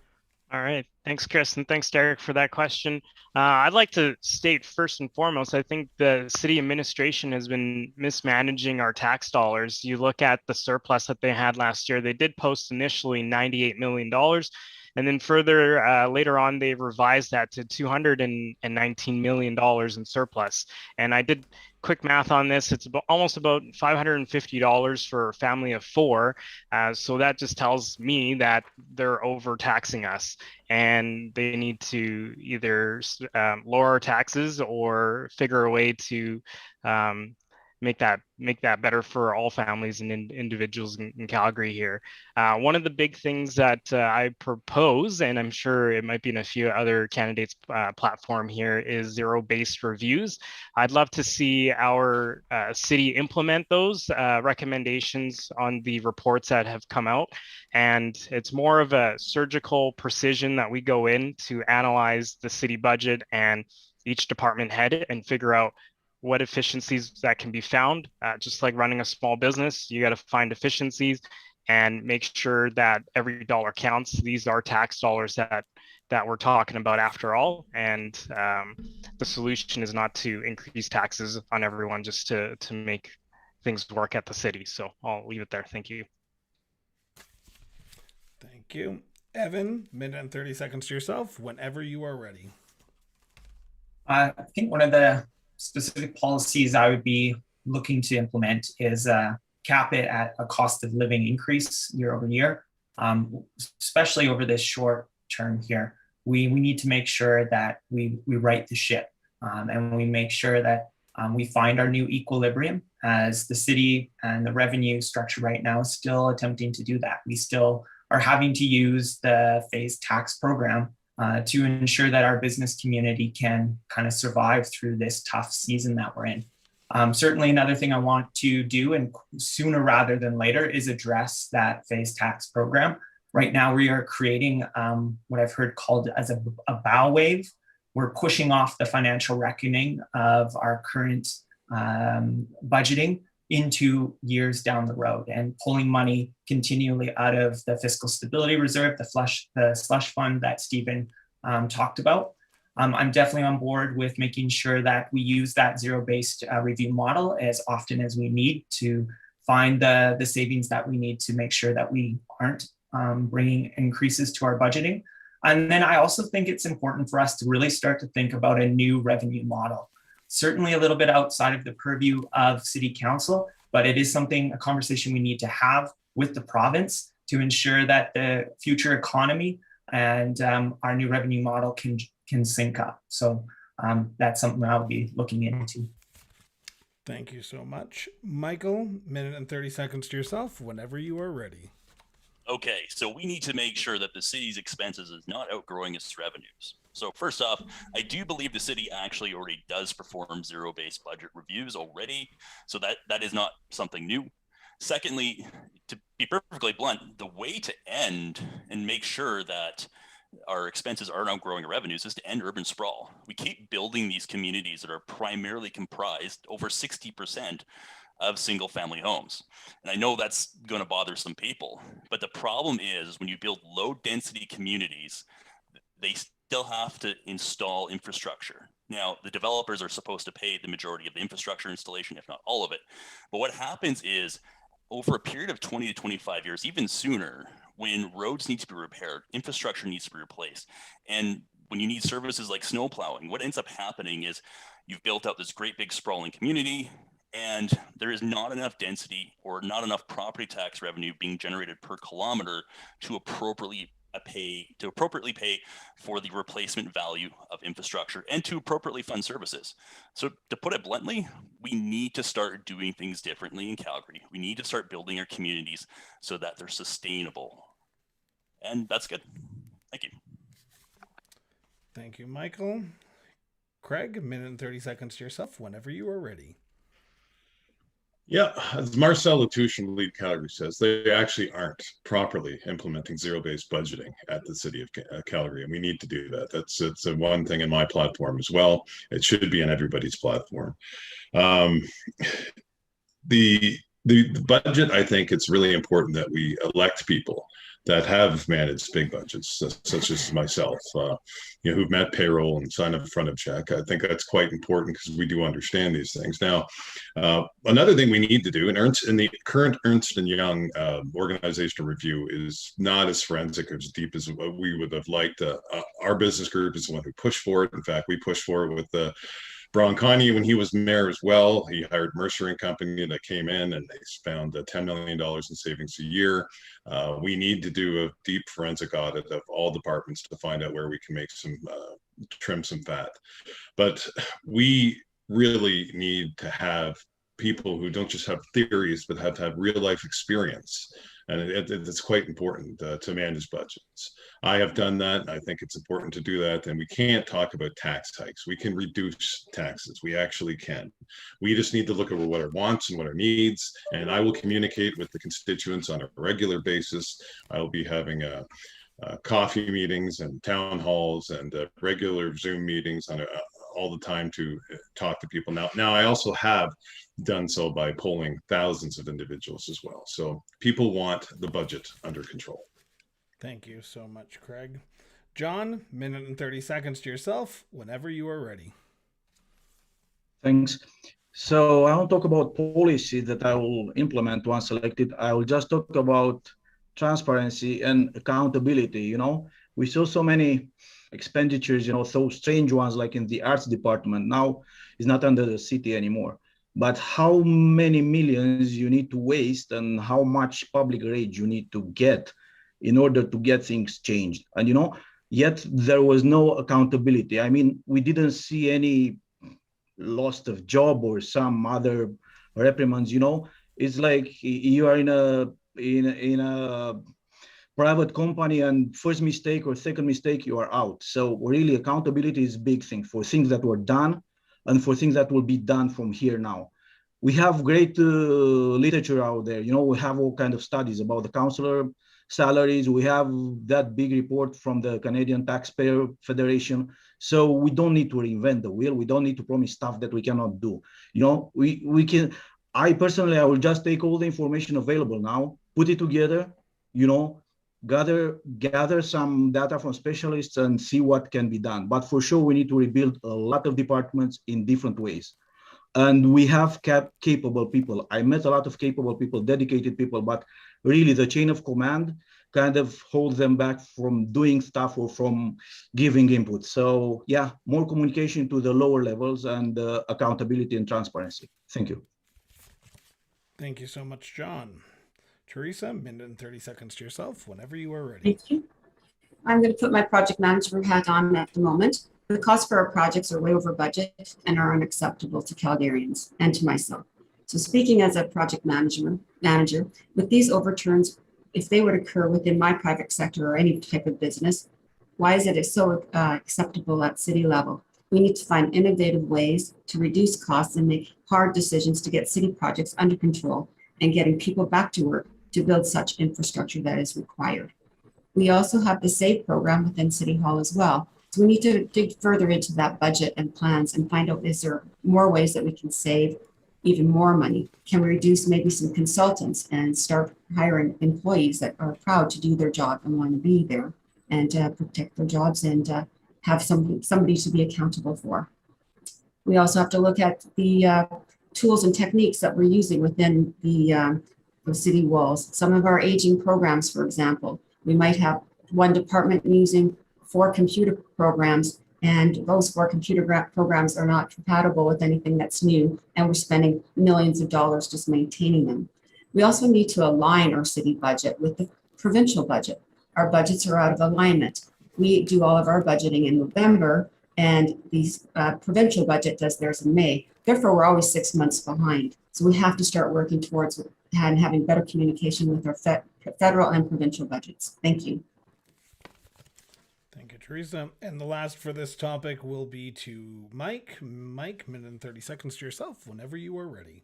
All right. Thanks, Chris. And thanks, Derek, for that question. I'd like to state first and foremost, I think the city administration has been mismanaging our tax dollars. You look at the surplus that they had last year, they did post initially $98 million. And then further, later on, they revised that to $219 million in surplus. And I did quick math on this. It's almost about $550 for a family of 4. So that just tells me that they're overtaxing us and they need to either lower our taxes or figure a way to make that better for all families and individuals in Calgary here. One of the big things that I propose, and I'm sure it might be in a few other candidates' platform here, is zero-based reviews. I'd love to see our city implement those recommendations on the reports that have come out. And it's more of a surgical precision that we go in to analyze the city budget and each department head and figure out what efficiencies that can be found. Just like running a small business, you got to find efficiencies. and make sure that every dollar counts. These are tax dollars that we're talking about after all, and the solution is not to increase taxes on everyone just to make things work at the city. So I'll leave it there. Thank you. Thank you. Evan, minute and 30 seconds to yourself whenever you are ready. I think one of the specific policies I would be looking to implement is cap it at a cost of living increase year over year, especially over this short term here. We need to make sure that we right the ship, and we make sure that we find our new equilibrium, as the city and the revenue structure right now is still attempting to do that. We still are having to use the phased tax program to ensure that our business community can kind of survive through this tough season that we're in. Certainly another thing I want to do, and sooner rather than later, is address that phased tax program. Right now we are creating what I've heard called as a bow wave. We're pushing off the financial reckoning of our current budgeting into years down the road, and pulling money continually out of the fiscal stability reserve, the slush fund that Stephen talked about. I'm definitely on board with making sure that we use that zero-based review model as often as we need to find the savings that we need to make sure that we aren't bringing increases to our budgeting. And then I also think it's important for us to really start to think about a new revenue model. Certainly a little bit outside of the purview of City Council, but it is a conversation we need to have with the province to ensure that the future economy and our new revenue model can sync up. So that's something I'll be looking into. Thank you so much. Michael, minute and 30 seconds to yourself whenever you are ready. Okay, so we need to make sure that the city's expenses is not outgrowing its revenues. So first off, I do believe the city actually already does perform zero-based budget reviews already, so that is not something new. Secondly, to be perfectly blunt, the way to end and make sure that our expenses aren't outgrowing our revenues is to end urban sprawl. We keep building these communities that are primarily comprised over 60% of single family homes. And I know that's going to bother some people, but the problem is when you build low density communities, they still have to install infrastructure. Now, the developers are supposed to pay the majority of the infrastructure installation, if not all of it. But what happens is over a period of 20 to 25 years, even sooner, when roads need to be repaired, infrastructure needs to be replaced, and when you need services like snow plowing, what ends up happening is you've built out this great big sprawling community, and there is not enough density or not enough property tax revenue being generated per kilometer to appropriately pay for the replacement value of infrastructure and to appropriately fund services. So to put it bluntly, we need to start doing things differently in Calgary. We need to start building our communities so that they're sustainable. And that's good. Thank you. Thank you, Michael. Craig, minute and 30 seconds to yourself whenever you are ready. Yeah, as Marcel Latouche from Lead Calgary says, they actually aren't properly implementing zero-based budgeting at the city of Calgary, and we need to do that. It's a one thing in my platform as well. It should be in everybody's platform. The budget, I think it's really important that we elect people that have managed big budgets, such as myself, who've met payroll and signed up front of check. I think that's quite important because we do understand these things. Now, another thing we need to do, in the current Ernst & Young organizational review is not as forensic or as deep as we would have liked. Our business group is the one who pushed for it. In fact, we pushed for it with Brian Connie when he was mayor as well. He hired Mercer & Company that came in and they found $10 million in savings a year. We need to do a deep forensic audit of all departments to find out where we can make trim some fat. But we really need to have people who don't just have theories, but have to have real life experience. And it's quite important to manage budgets. I have done that, and I think it's important to do that. And we can't talk about tax hikes. We can reduce taxes. We actually can. We just need to look over what our wants and what our needs. And I will communicate with the constituents on a regular basis. I will be having coffee meetings and town halls and regular Zoom meetings all the time to talk to people. Now I also have done so by polling thousands of individuals as well. So people want the budget under control. Thank you so much, Craig. John, minute and 30 seconds to yourself whenever you are ready. Thanks. So I won't talk about policy that I will implement once elected. I will just talk about transparency and accountability. You know, we saw so many expenditures, you know, so strange ones like in the arts department. Now it's not under the city anymore. But how many millions you need to waste and how much public rage you need to get in order to get things changed. And, you know, yet there was no accountability. I mean, we didn't see any loss of job or some other reprimands. You know, it's like you are in a private company and first mistake or second mistake, you are out. So really accountability is a big thing for things that were done and for things that will be done from here now. We have great literature out there. You know, we have all kinds of studies about the councillor salaries. We have that big report from the Canadian Taxpayer Federation. So we don't need to reinvent the wheel. We don't need to promise stuff that we cannot do. You know, we can, I personally will just take all the information available now, put it together, you know, gather some data from specialists and see what can be done. But for sure, we need to rebuild a lot of departments in different ways. And we have capable people. I met a lot of capable people, dedicated people, but really the chain of command kind of holds them back from doing stuff or from giving input. So yeah, more communication to the lower levels and accountability and transparency. Thank you. Thank you so much, John. Teresa, minute and 30 seconds to yourself whenever you are ready. Thank you. I'm going to put my project manager hat on at the moment. The costs for our projects are way over budget and are unacceptable to Calgarians and to myself. So speaking as a project manager, with these overturns, if they would occur within my private sector or any type of business, why is it so acceptable at city level? We need to find innovative ways to reduce costs and make hard decisions to get city projects under control and getting people back to work to build such infrastructure that is required. We also have the SAVE program within City Hall as well. So we need to dig further into that budget and plans and find out, is there more ways that we can save even more money? Can we reduce maybe some consultants and start hiring employees that are proud to do their job and want to be there and protect their jobs and have somebody to be accountable for? We also have to look at the tools and techniques that we're using within the city walls. Some of our aging programs, for example, we might have one department using 4 computer programs, and those 4 computer programs are not compatible with anything that's new, and we're spending millions of dollars just maintaining them. We also need to align our city budget with the provincial budget. Our budgets are out of alignment. We do all of our budgeting in November, and the provincial budget does theirs in May. Therefore, we're always 6 months behind. So we have to start working towards having better communication with our federal and provincial budgets. Thank you. Thank you, Teresa. And the last for this topic will be to Mike. Mike, minute and 30 seconds to yourself whenever you are ready.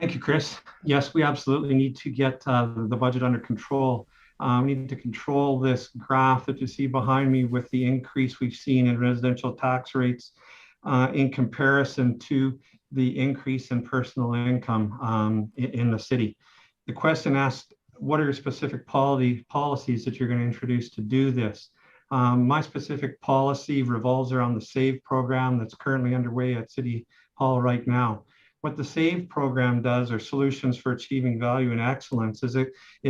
Thank you, Chris. Yes, we absolutely need to get the budget under control. We need to control this graph that you see behind me with the increase we've seen in residential tax rates in comparison to the increase in personal income in the city. The question asked, what are your specific policies that you're going to introduce to do this? My specific policy revolves around the SAVE program that's currently underway at City Hall right now. What the SAVE program does, or Solutions for Achieving Value and Excellence, is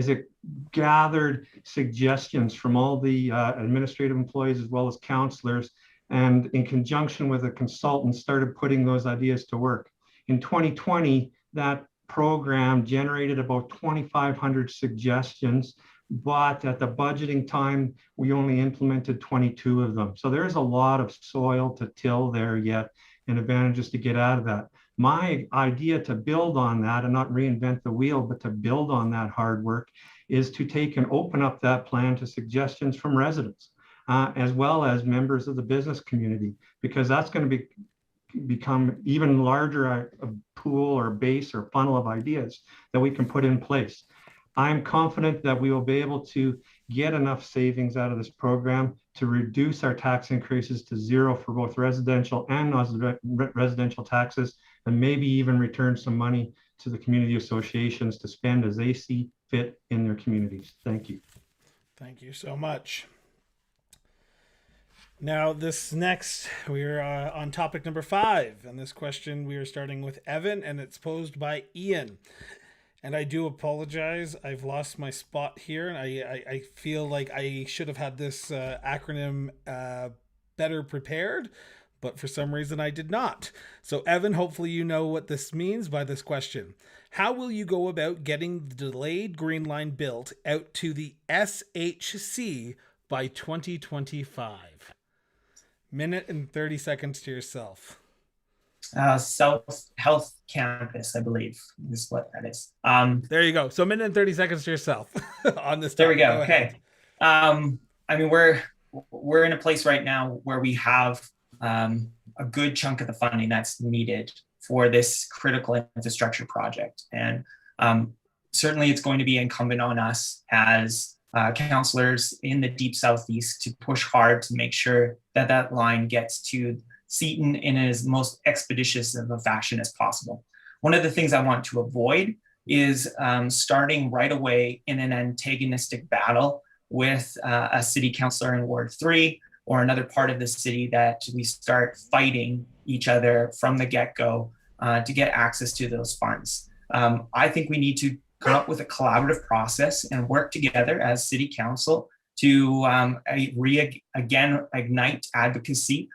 it gathered suggestions from all the administrative employees as well as counselors, and in conjunction with a consultant started putting those ideas to work. In 2020, that program generated about 2,500 suggestions, but at the budgeting time, we only implemented 22 of them. So there's a lot of soil to till there yet and advantages to get out of that. My idea to build on that and not reinvent the wheel, but to build on that hard work is to take and open up that plan to suggestions from residents, as well as members of the business community, because that's going to become even larger a pool or base or funnel of ideas that we can put in place. I'm confident that we will be able to get enough savings out of this program to reduce our tax increases to zero for both residential and non-residential taxes, and maybe even return some money to the community associations to spend as they see fit in their communities. Thank you. Thank you so much. Now, this next, we're on topic number 5. And this question, we are starting with Evan, and it's posed by Ian. And I do apologize. I've lost my spot here, and I feel like I should have had this acronym better prepared, but for some reason I did not. So, Evan, hopefully you know what this means by this question. How will you go about getting the delayed Green Line built out to the SHC by 2025? Minute and 30 seconds to yourself. South Health Campus, I believe, is what that is. There you go. So minute and 30 seconds to yourself on this. There we go. Okay. I mean, we're in a place right now where we have a good chunk of the funding that's needed for this critical infrastructure project. And certainly it's going to be incumbent on us as councillors in the deep southeast to push hard to make sure that that line gets to Seton in as most expeditious of a fashion as possible. One of the things I want to avoid is starting right away in an antagonistic battle with a city councillor in Ward 3 or another part of the city, that we start fighting each other from the get-go to get access to those funds. I think we need to come up with a collaborative process and work together as city council to again ignite advocacy,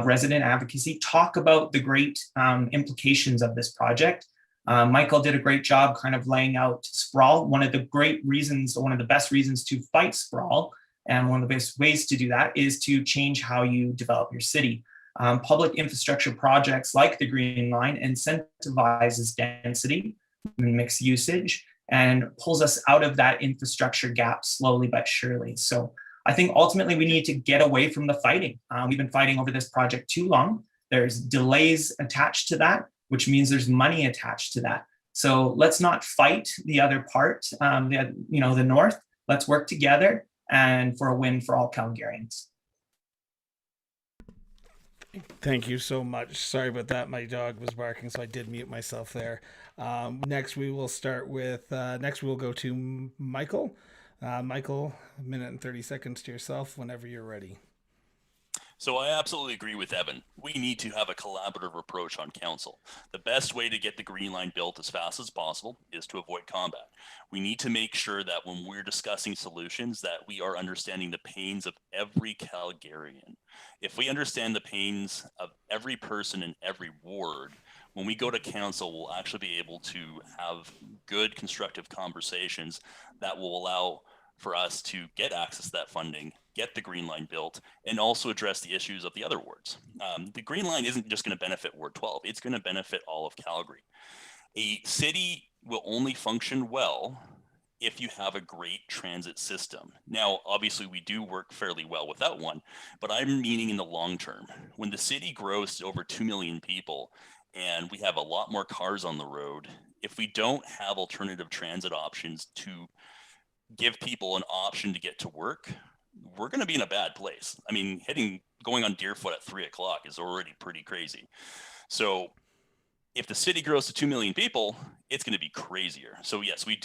resident advocacy, talk about the great implications of this project. Michael did a great job kind of laying out sprawl. One of the best reasons to fight sprawl, and one of the best ways to do that is to change how you develop your city. Public infrastructure projects like the Green Line incentivizes density and mixed usage and pulls us out of that infrastructure gap slowly but surely. So I think ultimately we need to get away from the fighting. We've been fighting over this project too long. There's delays attached to that, which means there's money attached to that. So let's not fight the other part, the north. Let's work together and for a win for all Calgarians. Thank you so much. Sorry about that. My dog was barking, so I did mute myself there. Next, we will go to Michael. Michael, a minute and 30 seconds to yourself whenever you're ready. So I absolutely agree with Evan. We need to have a collaborative approach on council. The best way to get the Green Line built as fast as possible is to avoid combat. We need to make sure that when we're discussing solutions that we are understanding the pains of every Calgarian. If we understand the pains of every person in every ward, when we go to council, we'll actually be able to have good constructive conversations that will allow for us to get access to that funding, get the Green Line built, and also address the issues of the other wards. The Green Line isn't just going to benefit Ward 12, it's going to benefit all of Calgary. A city will only function well if you have a great transit system. Now, obviously we do work fairly well without one, but I'm meaning in the long term. When the city grows to over 2 million people and we have a lot more cars on the road, if we don't have alternative transit options to give people an option to get to work, we're going to be in a bad place. I mean, going on Deerfoot at 3 o'clock is already pretty crazy. So if the city grows to 2 million people, it's going to be crazier. So yes, we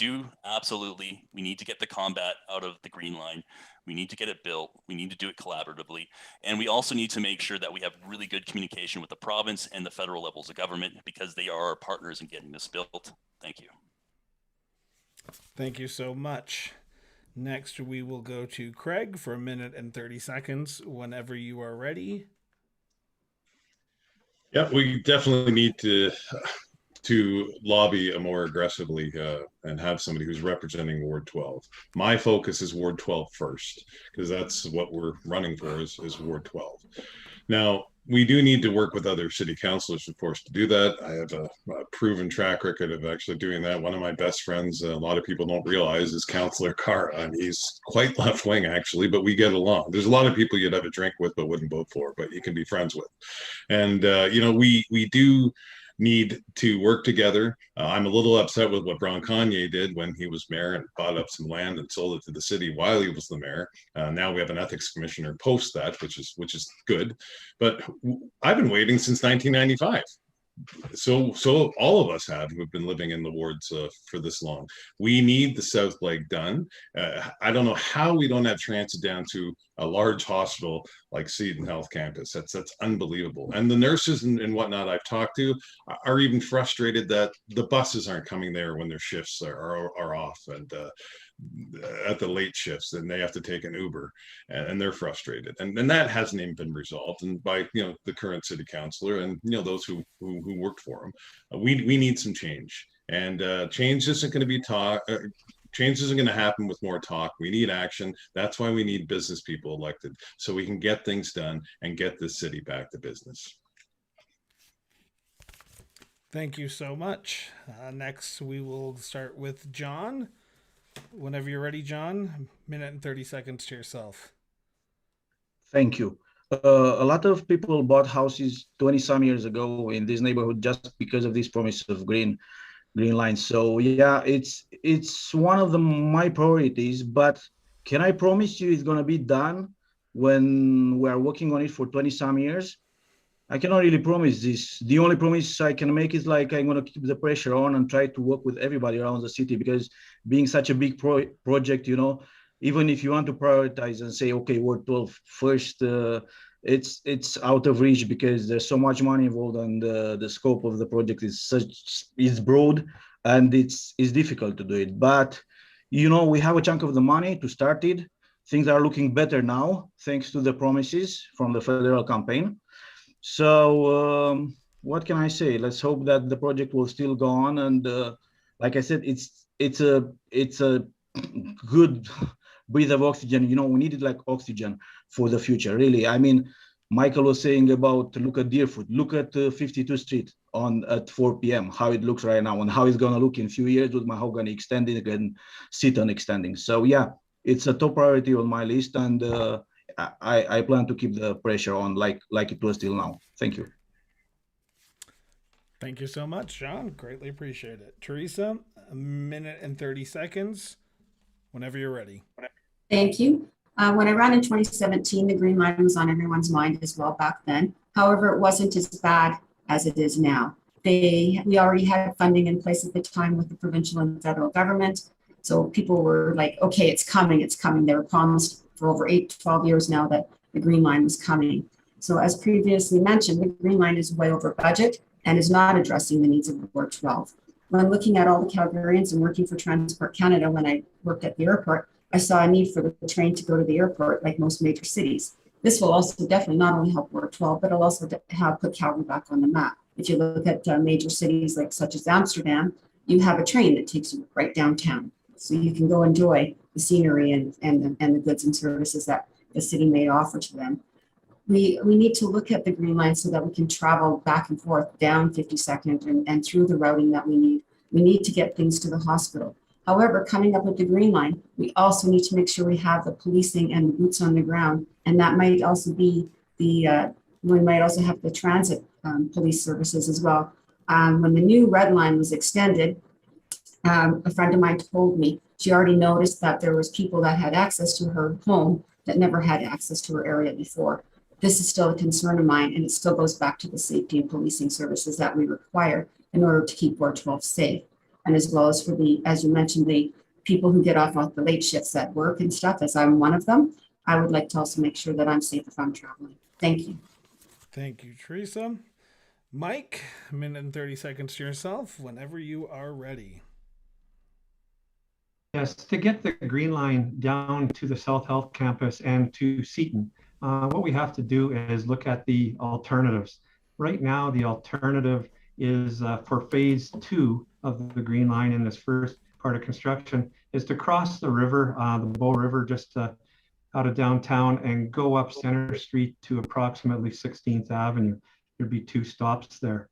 need to get the combat out of the Green Line. We need to get it built. We need to do it collaboratively. And we also need to make sure that we have really good communication with the province and the federal levels of government, because they are our partners in getting this built. Thank you. Thank you so much. Next, we will go to Craig for a minute and 30 seconds whenever you are ready. Yeah, we definitely need to lobby more aggressively and have somebody who's representing Ward 12. My focus is Ward 12 first, because that's what we're running for is Ward 12. Now, we do need to work with other city councilors, of course, to do that. I have a proven track record of actually doing that. One of my best friends, a lot of people don't realize, is Councillor Cara, and he's quite left-wing, actually, but we get along. There's a lot of people you'd have a drink with but wouldn't vote for, but you can be friends with. And, we do need to work together. I'm a little upset with what Brown Kanye did when he was mayor and bought up some land and sold it to the city while he was the mayor. Now we have an ethics commissioner post that, which is good. But I've been waiting since 1995. So all of us have who have been living in the wards for this long. We need the south leg done. I don't know how we don't have transit down to a large hospital like Seton Health Campus. That's unbelievable. And the nurses and whatnot I've talked to are even frustrated that the buses aren't coming there when their shifts are off and at the late shifts, and they have to take an Uber, and they're frustrated. And that hasn't even been resolved. And by the current city councilor and those who worked for him, we need some change. And change isn't going to be change isn't going to happen with more talk. We need action. That's why we need business people elected, so we can get things done and get this city back to business. Thank you so much. Next, we will start with John. Whenever you're ready, John, minute and 30 seconds to yourself. Thank you. A lot of people bought houses 20 some years ago in this neighborhood just because of this promise of green line. So yeah, it's one of my priorities, but can I promise you it's going to be done when we are working on it for 20 some years? I cannot really promise this. The only promise I can make is like I'm going to keep the pressure on and try to work with everybody around the city, because being such a big project, even if you want to prioritize and say, okay, Ward 12 first, it's out of reach because there's so much money involved, and the scope of the project is broad, and it's difficult to do it. But we have a chunk of the money to start it. Things are looking better now thanks to the promises from the federal campaign. So what can I say? Let's hope that the project will still go on. And like I said, it's a good breath of oxygen. We needed like oxygen for the future, really. I mean, Michael was saying about look at Deerfoot, look at 52nd Street at 4 p.m., how it looks right now and how it's going to look in a few years with Mahogany extending and Seton extending. So yeah, it's a top priority on my list, and I plan to keep the pressure on like it was till now. Thank you. Thank you so much, John. Greatly appreciate it. Teresa, a minute and 30 seconds. Whenever you're ready. Thank you. When I ran in 2017, the Green Line was on everyone's mind as well back then. However, it wasn't as bad as it is now. We already had funding in place at the time with the provincial and federal government. So people were like, okay, it's coming, it's coming. They were promised for over 12 years now that the Green Line was coming. So as previously mentioned, the Green Line is way over budget and is not addressing the needs of Ward 12. When looking at all the Calgarians and working for Transport Canada, when I worked at the airport, I saw a need for the train to go to the airport like most major cities. This will also definitely not only help Ward 12, but it'll also put Calgary back on the map. If you look at major cities such as Amsterdam, you have a train that takes you right downtown. So you can go enjoy the scenery and the goods and services that the city may offer to them. We need to look at the Green Line so that we can travel back and forth down 52nd and through the routing that we need. We need to get things to the hospital. However, coming up with the Green Line, we also need to make sure we have the policing and the boots on the ground. And that might also be we might also have the transit police services as well. When the new Red Line was extended, a friend of mine told me she already noticed that there was people that had access to her home that never had access to her area before. This is still a concern of mine, and it still goes back to the safety and policing services that we require in order to keep Ward 12 safe. And as well as for as you mentioned, the people who get off the late shifts at work and stuff, as I'm one of them, I would like to also make sure that I'm safe if I'm traveling. Thank you. Thank you, Teresa. Mike, a minute and 30 seconds to yourself whenever you are ready. Yes, to get the Green Line down to the South Health Campus and to Seton, what we have to do is look at the alternatives. Right now, the alternative is for phase 2 of the Green Line in this first part of construction is to cross the river, the Bow River, just out of downtown and go up Center Street to approximately 16th Avenue. There'd be 2 stops there.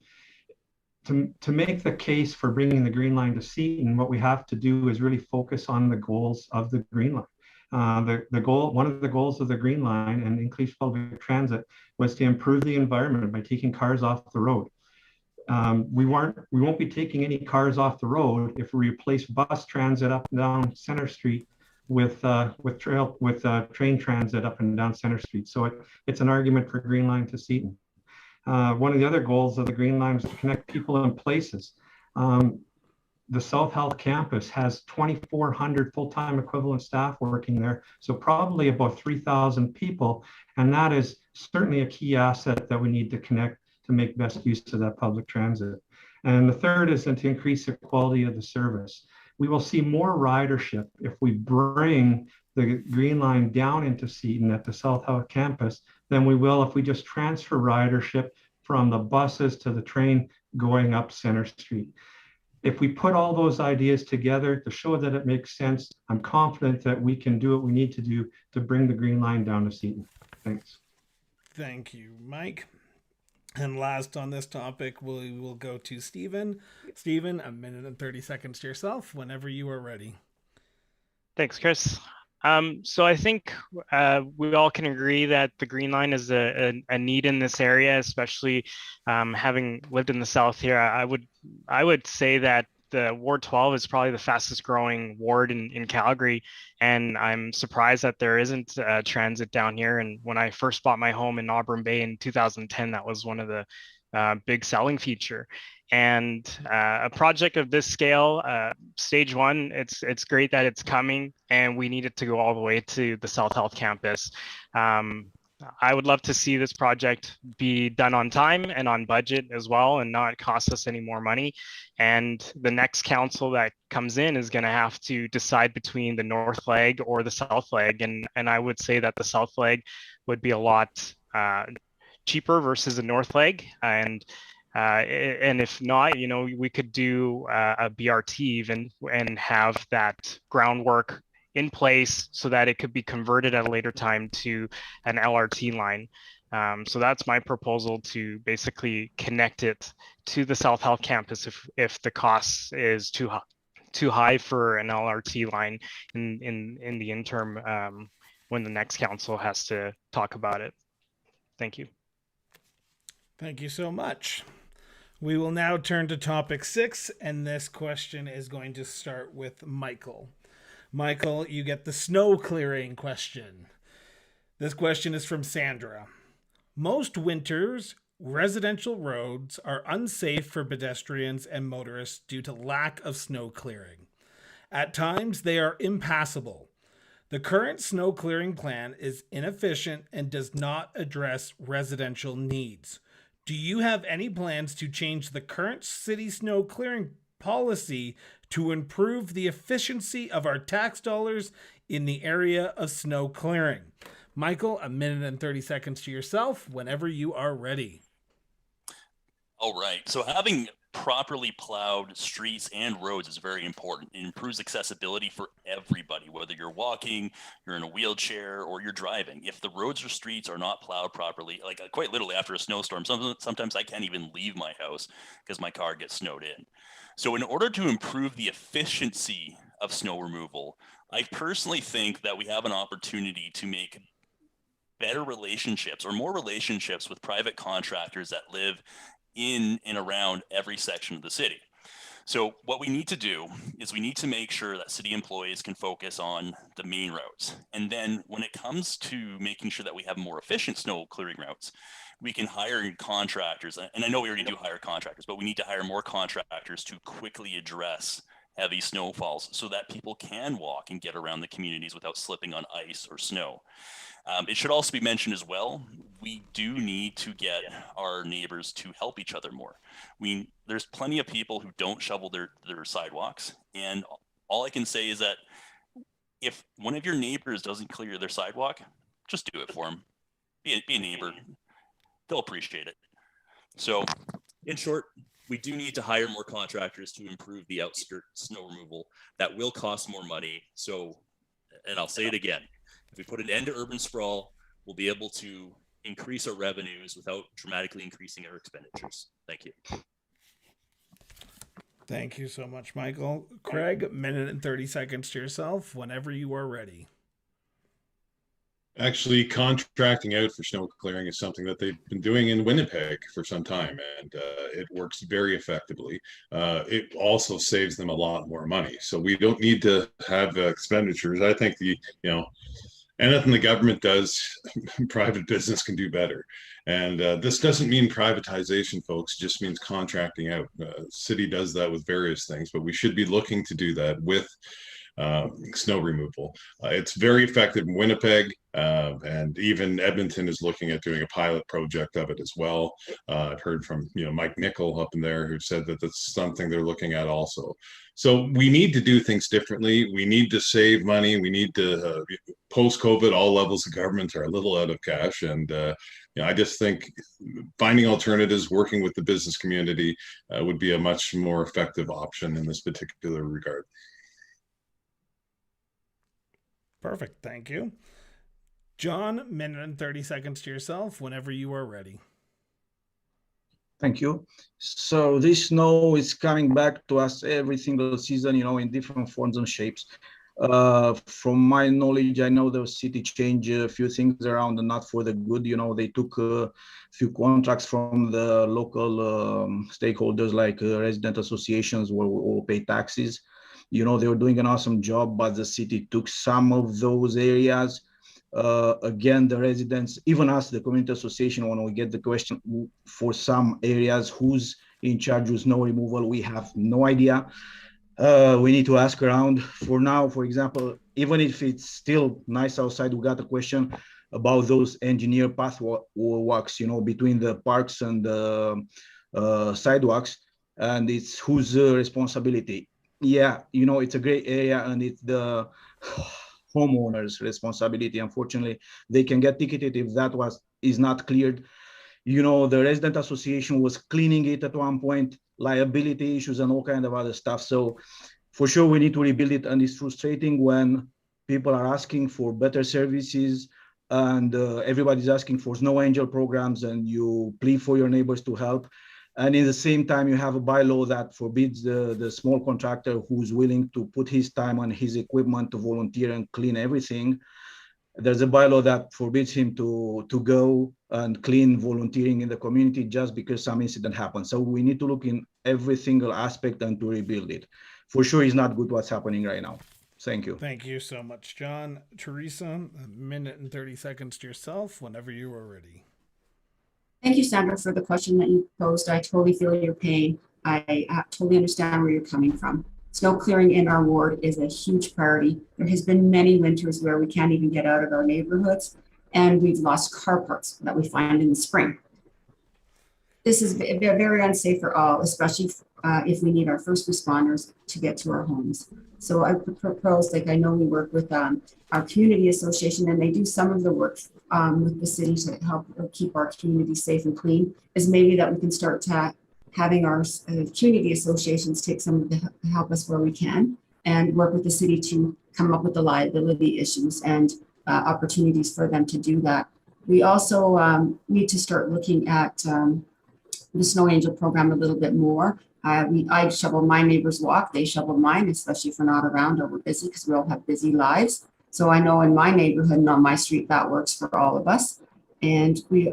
To make the case for bringing the Green Line to Seton, what we have to do is really focus on the goals of the Green Line. One of the goals of the Green Line and increased public transit was to improve the environment by taking cars off the road. We won't be taking any cars off the road if we replace bus transit up and down Center Street with train transit up and down Center Street. So it's an argument for Green Line to Seton. One of the other goals of the Green Line is to connect people and places. The South Health campus has 2,400 full-time equivalent staff working there, so probably about 3,000 people, and that is certainly a key asset that we need to connect to make best use of that public transit. And the third is to increase the quality of the service. We will see more ridership if we bring the Green Line down into Seton at the South Health campus than we will if we just transfer ridership from the buses to the train going up Center Street. If we put all those ideas together to show that it makes sense, I'm confident that we can do what we need to do to bring the Green Line down to Seton. Thanks. Thank you, Mike. And last on this topic, we will go to Stephen. Stephen, 1 minute and 30 seconds to yourself whenever you are ready. Thanks, Chris. So I think we all can agree that the Green Line is a need in this area, especially having lived in the South here. I would say that the Ward 12 is probably the fastest growing ward in Calgary, and I'm surprised that there isn't transit down here. And when I first bought my home in Auburn Bay in 2010, that was one of the big selling feature. And a project of this scale, stage one, it's great that it's coming, and we need it to go all the way to the South Health campus. I would love to see this project be done on time and on budget as well, and not cost us any more money. And the next council that comes in is going to have to decide between the north leg or the south leg. And I would say that the south leg would be a lot cheaper versus the north leg. And if not, we could do a BRT even and have that groundwork in place so that it could be converted at a later time to an LRT line. So that's my proposal, to basically connect it to the South Health campus if the cost is too high for an LRT line in the interim, when the next council has to talk about it. Thank you. Thank you so much. We will now turn to topic 6, and this question is going to start with Michael. Michael, you get the snow clearing question. This question is from Sandra. Most winters, residential roads are unsafe for pedestrians and motorists due to lack of snow clearing. At times, they are impassable. The current snow clearing plan is inefficient and does not address residential needs. Do you have any plans to change the current city snow clearing policy to improve the efficiency of our tax dollars in the area of snow clearing? Michael, 1 minute and 30 seconds to yourself whenever you are ready. All right. So having properly plowed streets and roads is very important. It improves accessibility for everybody, whether you're walking, you're in a wheelchair, or you're driving. If the roads or streets are not plowed properly, like quite literally after a snowstorm, sometimes I can't even leave my house because my car gets snowed in. So in order to improve the efficiency of snow removal, I personally think that we have an opportunity to make better relationships or more relationships with private contractors that live in and around every section of the city. So what we need to do is we need to make sure that city employees can focus on the main roads. And then when it comes to making sure that we have more efficient snow clearing routes, we can hire contractors. And I know we already do hire contractors, but we need to hire more contractors to quickly address heavy snowfalls so that people can walk and get around the communities without slipping on ice or snow. It should also be mentioned as well, we do need to get our neighbors to help each other more. There's plenty of people who don't shovel their sidewalks. And all I can say is that if one of your neighbors doesn't clear their sidewalk, just do it for them. Be a neighbor. They'll appreciate it. So in short, we do need to hire more contractors to improve the outskirt snow removal. That will cost more money. So, and I'll say it again, if we put an end to urban sprawl, we'll be able to increase our revenues without dramatically increasing our expenditures. Thank you. Thank you so much, Michael. Craig, 1 minute and 30 seconds to yourself whenever you are ready. Actually, contracting out for snow clearing is something that they've been doing in Winnipeg for some time, and it works very effectively. It also saves them a lot more money. So we don't need to have expenditures. I think anything the government does, private business can do better. And this doesn't mean privatization, folks. It just means contracting out. City does that with various things, but we should be looking to do that with snow removal. It's very effective in Winnipeg, and even Edmonton is looking at doing a pilot project of it as well. I've heard from Mike Nickel up in there who said that that's something they're looking at also. So we need to do things differently. We need to save money. We need to post-COVID, all levels of government are a little out of cash, and I just think finding alternatives, working with the business community would be a much more effective option in this particular regard. Perfect. Thank you. John, minute and 30 seconds to yourself whenever you are ready. Thank you. So this snow is coming back to us every single season, in different forms and shapes. From my knowledge, I know the city changed a few things around and not for the good. They took a few contracts from the local stakeholders like resident associations where we all pay taxes. They were doing an awesome job, but the city took some of those areas. Again, the residents, even us, the community association, when we get the question for some areas, who's in charge of snow removal, we have no idea. We need to ask around. For now, for example, even if it's still nice outside, we got a question about those engineer pathwalks, between the parks and the sidewalks, and it's whose responsibility. Yeah, it's a great area and it's the homeowner's responsibility. Unfortunately, they can get ticketed if that is not cleared. The resident association was cleaning it at one point, liability issues and all kind of other stuff. So for sure we need to rebuild it, and it's frustrating when people are asking for better services and everybody's asking for snow angel programs and you plead for your neighbors to help. And in the same time, you have a bylaw that forbids the small contractor who's willing to put his time and his equipment to volunteer and clean everything. There's a bylaw that forbids him to go and clean volunteering in the community just because some incident happened. So we need to look in every single aspect and to rebuild it. For sure, it's not good what's happening right now. Thank you. Thank you so much, John. Teresa, a minute and 30 seconds to yourself whenever you are ready. Thank you, Sandra, for the question that you posed. I totally feel your pain. I totally understand where you're coming from. Snow clearing in our ward is a huge priority. There has been many winters where we can't even get out of our neighborhoods, and we've lost car parks that we find in the spring. This is very unsafe for all, especially if we need our first responders to get to our homes. So I propose, I know we work with our community association, and they do some of the work with the city to help keep our community safe and clean, is maybe that we can start having our community associations take some of the help us where we can and work with the city to come up with the liability issues and opportunities for them to do that. We also need to start looking at the Snow Angel program a little bit more. I shovel my neighbor's walk, they shovel mine, especially if we're not around or we're busy, because we all have busy lives. So I know in my neighborhood and on my street that works for all of us. And we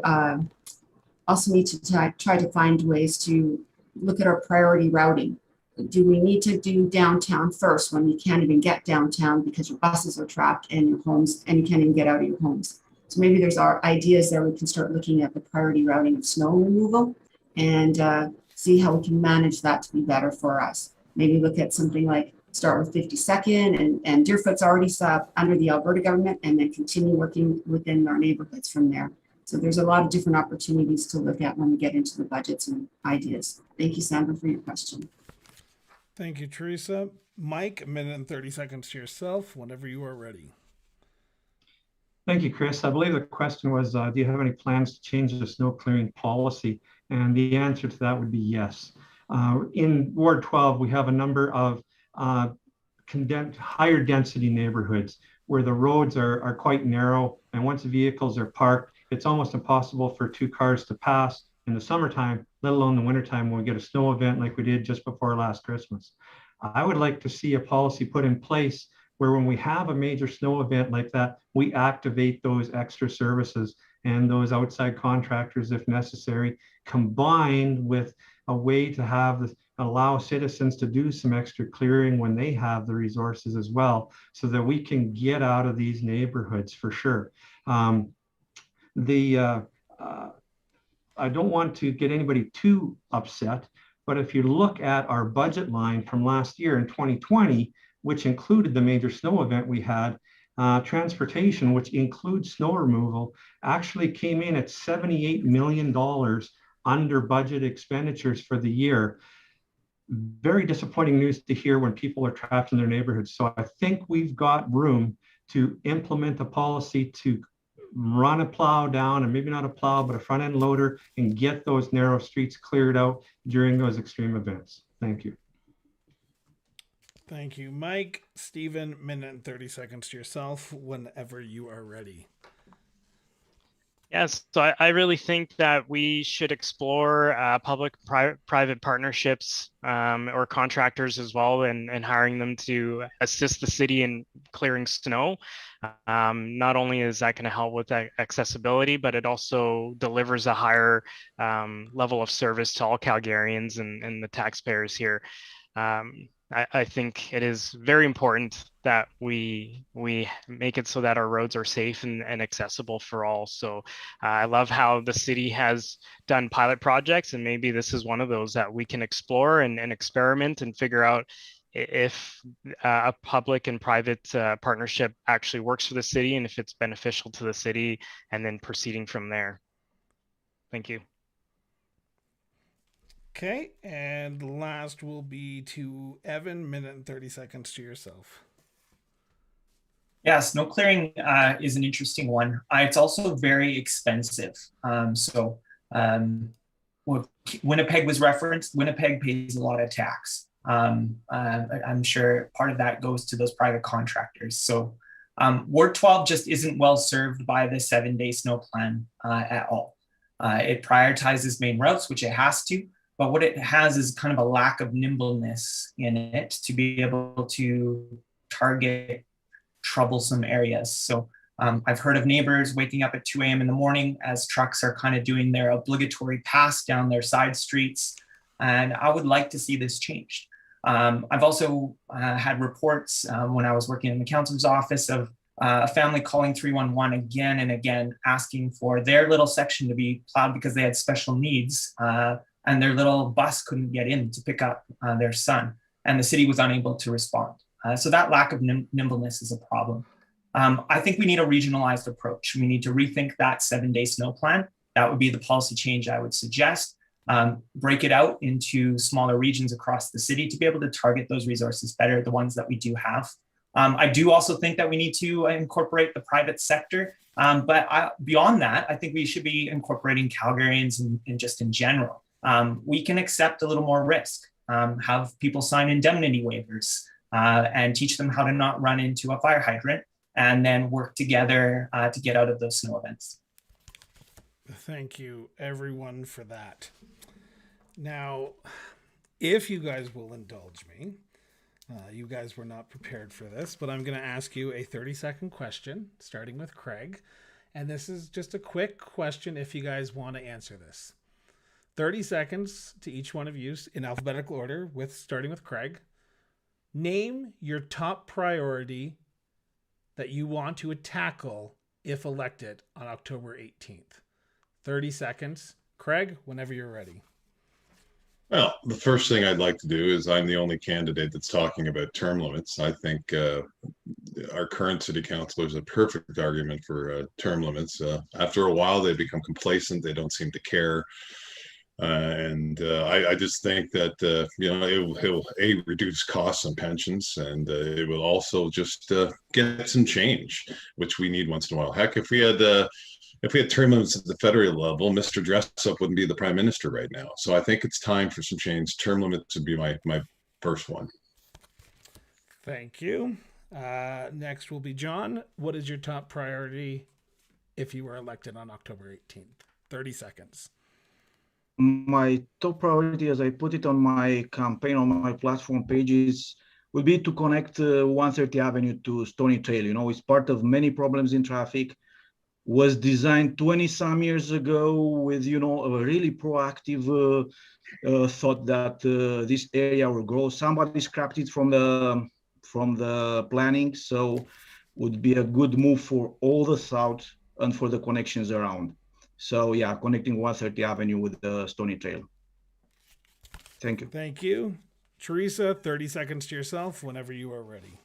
also need to try to find ways to look at our priority routing. Do we need to do downtown first when you can't even get downtown because your buses are trapped in your homes and you can't even get out of your homes? So maybe there's our ideas there. We can start looking at the priority routing of snow removal and see how we can manage that to be better for us. Maybe look at something like start with 52nd and Deerfoot's already under the Alberta government, and then continue working within our neighborhoods from there. So there's a lot of different opportunities to look at when we get into the budgets and ideas. Thank you, Sandra, for your question. Thank you, Teresa. Mike, a minute and 30 seconds to yourself whenever you are ready. Thank you, Chris. I believe the question was, do you have any plans to change the snow clearing policy? And the answer to that would be yes. In Ward 12, we have a number of higher density neighborhoods where the roads are quite narrow, and once the vehicles are parked, it's almost impossible for two cars to pass in the summertime, let alone the wintertime when we get a snow event like we did just before last Christmas. I would like to see a policy put in place where when we have a major snow event like that, we activate those extra services and those outside contractors if necessary, combined with a way to have allow citizens to do some extra clearing when they have the resources as well, so that we can get out of these neighborhoods for sure. I don't want to get anybody too upset, but if you look at our budget line from last year in 2020, which included the major snow event we had, transportation, which includes snow removal, actually came in at $78 million under budget expenditures for the year. Very disappointing news to hear when people are trapped in their neighborhoods. So I think we've got room to implement a policy to run a plow down, and maybe not a plow, but a front end loader, and get those narrow streets cleared out during those extreme events. Thank you. Thank you, Mike. Stephen, minute and 30 seconds to yourself whenever you are ready. Yes, so I really think that we should explore public-private partnerships or contractors as well, and hiring them to assist the city in clearing snow. Not only is that going to help with that accessibility, but it also delivers a higher level of service to all Calgarians and the taxpayers here. I think it is very important that we make it so that our roads are safe and accessible for all. So I love how the city has done pilot projects, and maybe this is one of those that we can explore and experiment and figure out if a public and private partnership actually works for the city, and if it's beneficial to the city, and then proceeding from there. Thank you. Okay, and last will be to Evan, minute and 30 seconds to yourself. Yeah, snow clearing is an interesting one. It's also very expensive. Winnipeg was referenced. Winnipeg pays a lot of tax. I'm sure part of that goes to those private contractors. So Ward 12 just isn't well served by the 7-day snow plan at all. It prioritizes main routes, which it has to. But what it has is kind of a lack of nimbleness in it to be able to target troublesome areas. So I've heard of neighbors waking up at 2 a.m. in the morning as trucks are kind of doing their obligatory pass down their side streets. And I would like to see this changed. I've also had reports when I was working in the council's office of a family calling 311 again and again, asking for their little section to be plowed because they had special needs. And their little bus couldn't get in to pick up their son, and the city was unable to respond. So that lack of nimbleness is a problem. I think we need a regionalized approach. We need to rethink that 7-day snow plan. That would be the policy change I would suggest. Break it out into smaller regions across the city to be able to target those resources better, the ones that we do have. I do also think that we need to incorporate the private sector. But beyond that, I think we should be incorporating Calgarians and just in general. We can accept a little more risk, have people sign indemnity waivers, and teach them how to not run into a fire hydrant, and then work together to get out of those snow events. Thank you, everyone, for that. Now, if you guys will indulge me, you guys were not prepared for this, but I'm going to ask you a 30-second question, starting with Craig. And this is just a quick question if you guys want to answer this. 30 seconds to each one of you in alphabetical order, starting with Craig. Name your top priority that you want to tackle if elected on October 18th. 30 seconds. Craig, whenever you're ready. Well, the first thing I'd like to do is I'm the only candidate that's talking about term limits. I think our current city councilor is a perfect argument for term limits. After a while, they become complacent. They don't seem to care. I just think that it will reduce costs on pensions, and it will also just get some change, which we need once in a while. Heck, if we had term limits at the federal level, Mr. Dressup wouldn't be the prime minister right now. So I think it's time for some change. Term limits would be my first one. Thank you. Next will be John. What is your top priority if you were elected on October 18th? 30 seconds. My top priority, as I put it on my campaign, on my platform page, is would be to connect 130 Avenue to Stony Trail. You know, it's part of many problems in traffic. Was designed 20 some years ago with, you know, a really proactive thought that this area will grow. Somebody scrapped it from the planning, so would be a good move for all the south and for the connections around. So yeah, connecting 130 Avenue with the Stony Trail. Thank you. Thank you. Teresa, 30 seconds to yourself whenever you are ready.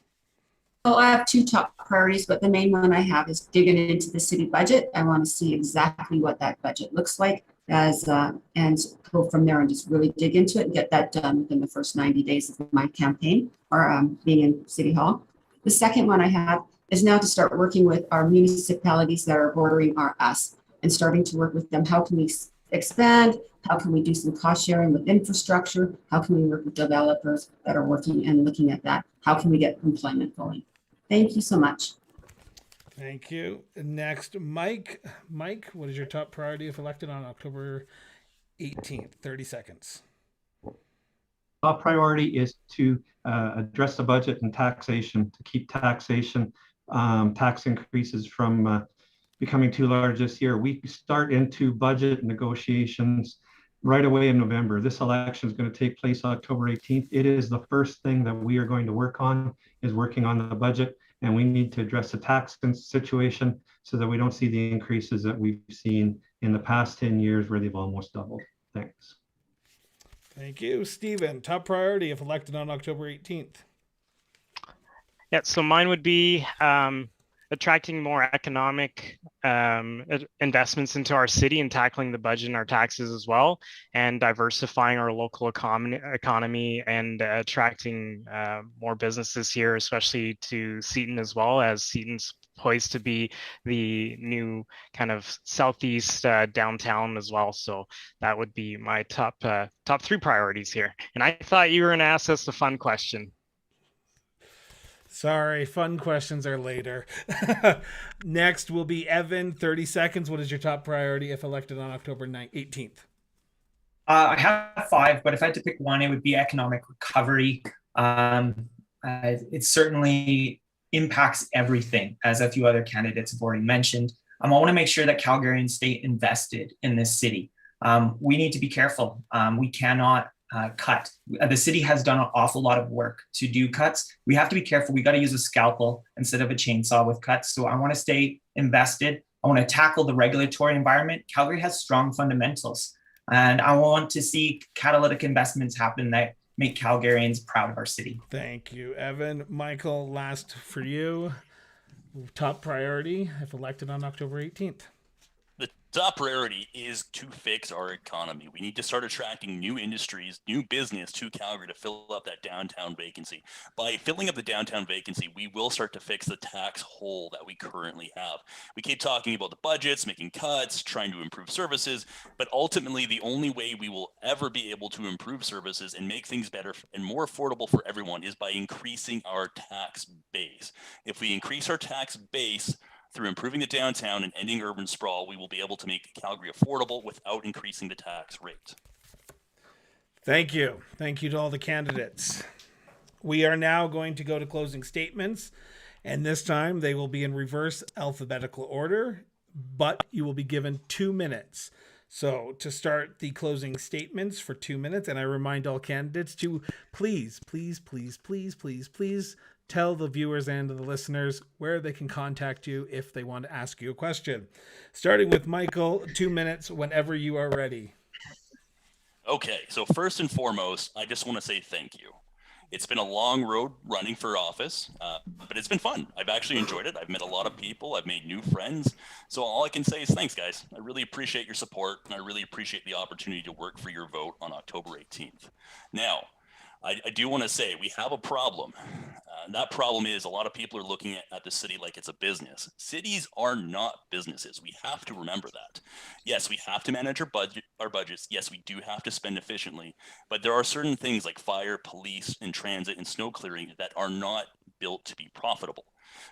Well, I have two top priorities, but the main one I have is digging into the city budget. I want to see exactly what that budget looks like and go from there and just really dig into it and get that done within the first 90 days of my campaign or being in City Hall. The second one I have is now to start working with our municipalities that are bordering us and starting to work with them. How can we expand? How can we do some cost sharing with infrastructure? How can we work with developers that are working and looking at that? How can we get employment going? Thank you so much. Thank you. Next, Mike. Mike, what is your top priority if elected on October 18th? 30 seconds. Top priority is to address the budget and taxation, to keep taxation, tax increases from becoming too large this year. We start into budget negotiations right away in November. This election is going to take place October 18th. It is the first thing that we are going to work on, is working on the budget, and we need to address the tax situation so that we don't see the increases that we've seen in the past 10 years where they've almost doubled. Thanks. Thank you. Stephen, top priority if elected on October 18th. Yeah, so mine would be attracting more economic investments into our city and tackling the budget and our taxes as well, and diversifying our local economy and attracting more businesses here, especially to Seton as well, as Seton's poised to be the new kind of southeast downtown as well. So that would be my top three priorities here. And I thought you were going to ask us the fun question. Sorry, fun questions are later. Next will be Evan, 30 seconds. What is your top priority if elected on October 18th? I have 5, but if I had to pick one, it would be economic recovery. It certainly impacts everything, as a few other candidates have already mentioned. I want to make sure that Calgarians stay invested in this city. We need to be careful. We cannot cut. The city has done an awful lot of work to do cuts. We have to be careful. We got to use a scalpel instead of a chainsaw with cuts. So I want to stay invested. I want to tackle the regulatory environment. Calgary has strong fundamentals, and I want to see catalytic investments happen that make Calgarians proud of our city. Thank you, Evan. Michael, last for you. Top priority if elected on October 18th. The top priority is to fix our economy. We need to start attracting new industries, new business to Calgary to fill up that downtown vacancy. By filling up the downtown vacancy, we will start to fix the tax hole that we currently have. We keep talking about the budgets, making cuts, trying to improve services, but ultimately the only way we will ever be able to improve services and make things better and more affordable for everyone is by increasing our tax base. If we increase our tax base, through improving the downtown and ending urban sprawl, we will be able to make Calgary affordable without increasing the tax rate. Thank you. Thank you to all the candidates. We are now going to go to closing statements, and this time they will be in reverse alphabetical order, but you will be given 2 minutes. So to start the closing statements for 2 minutes, and I remind all candidates to please tell the viewers and the listeners where they can contact you if they want to ask you a question. Starting with Michael, 2 minutes whenever you are ready. Okay, so first and foremost, I just want to say thank you. It's been a long road running for office, but it's been fun. I've actually enjoyed it. I've met a lot of people. I've made new friends. So all I can say is thanks, guys. I really appreciate your support, and I really appreciate the opportunity to work for your vote on October 18th. Now, I do want to say we have a problem. That problem is a lot of people are looking at the city like it's a business. Cities are not businesses. We have to remember that. Yes, we have to manage our budgets. Yes, we do have to spend efficiently. But there are certain things like fire, police, and transit and snow clearing that are not built to be profitable.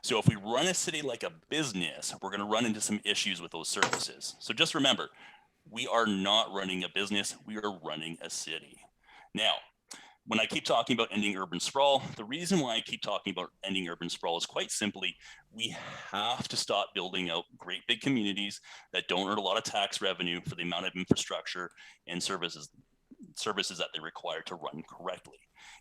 So if we run a city like a business, we're going to run into some issues with those services. So just remember, we are not running a business. We are running a city. Now, when I keep talking about ending urban sprawl, the reason why I keep talking about ending urban sprawl is quite simply, we have to stop building out great big communities that don't earn a lot of tax revenue for the amount of infrastructure and services that they require to run correctly.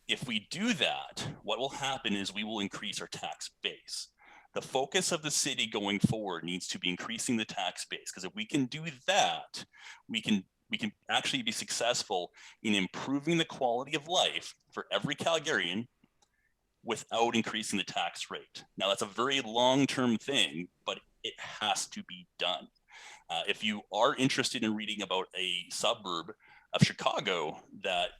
If we do that, what will happen is we will increase our tax base. The focus of the city going forward needs to be increasing the tax base, because if we can do that, we can actually be successful in improving the quality of life for every Calgarian without increasing the tax rate. Now, that's a very long-term thing, but it has to be done. If you are interested in reading about a suburb of Chicago that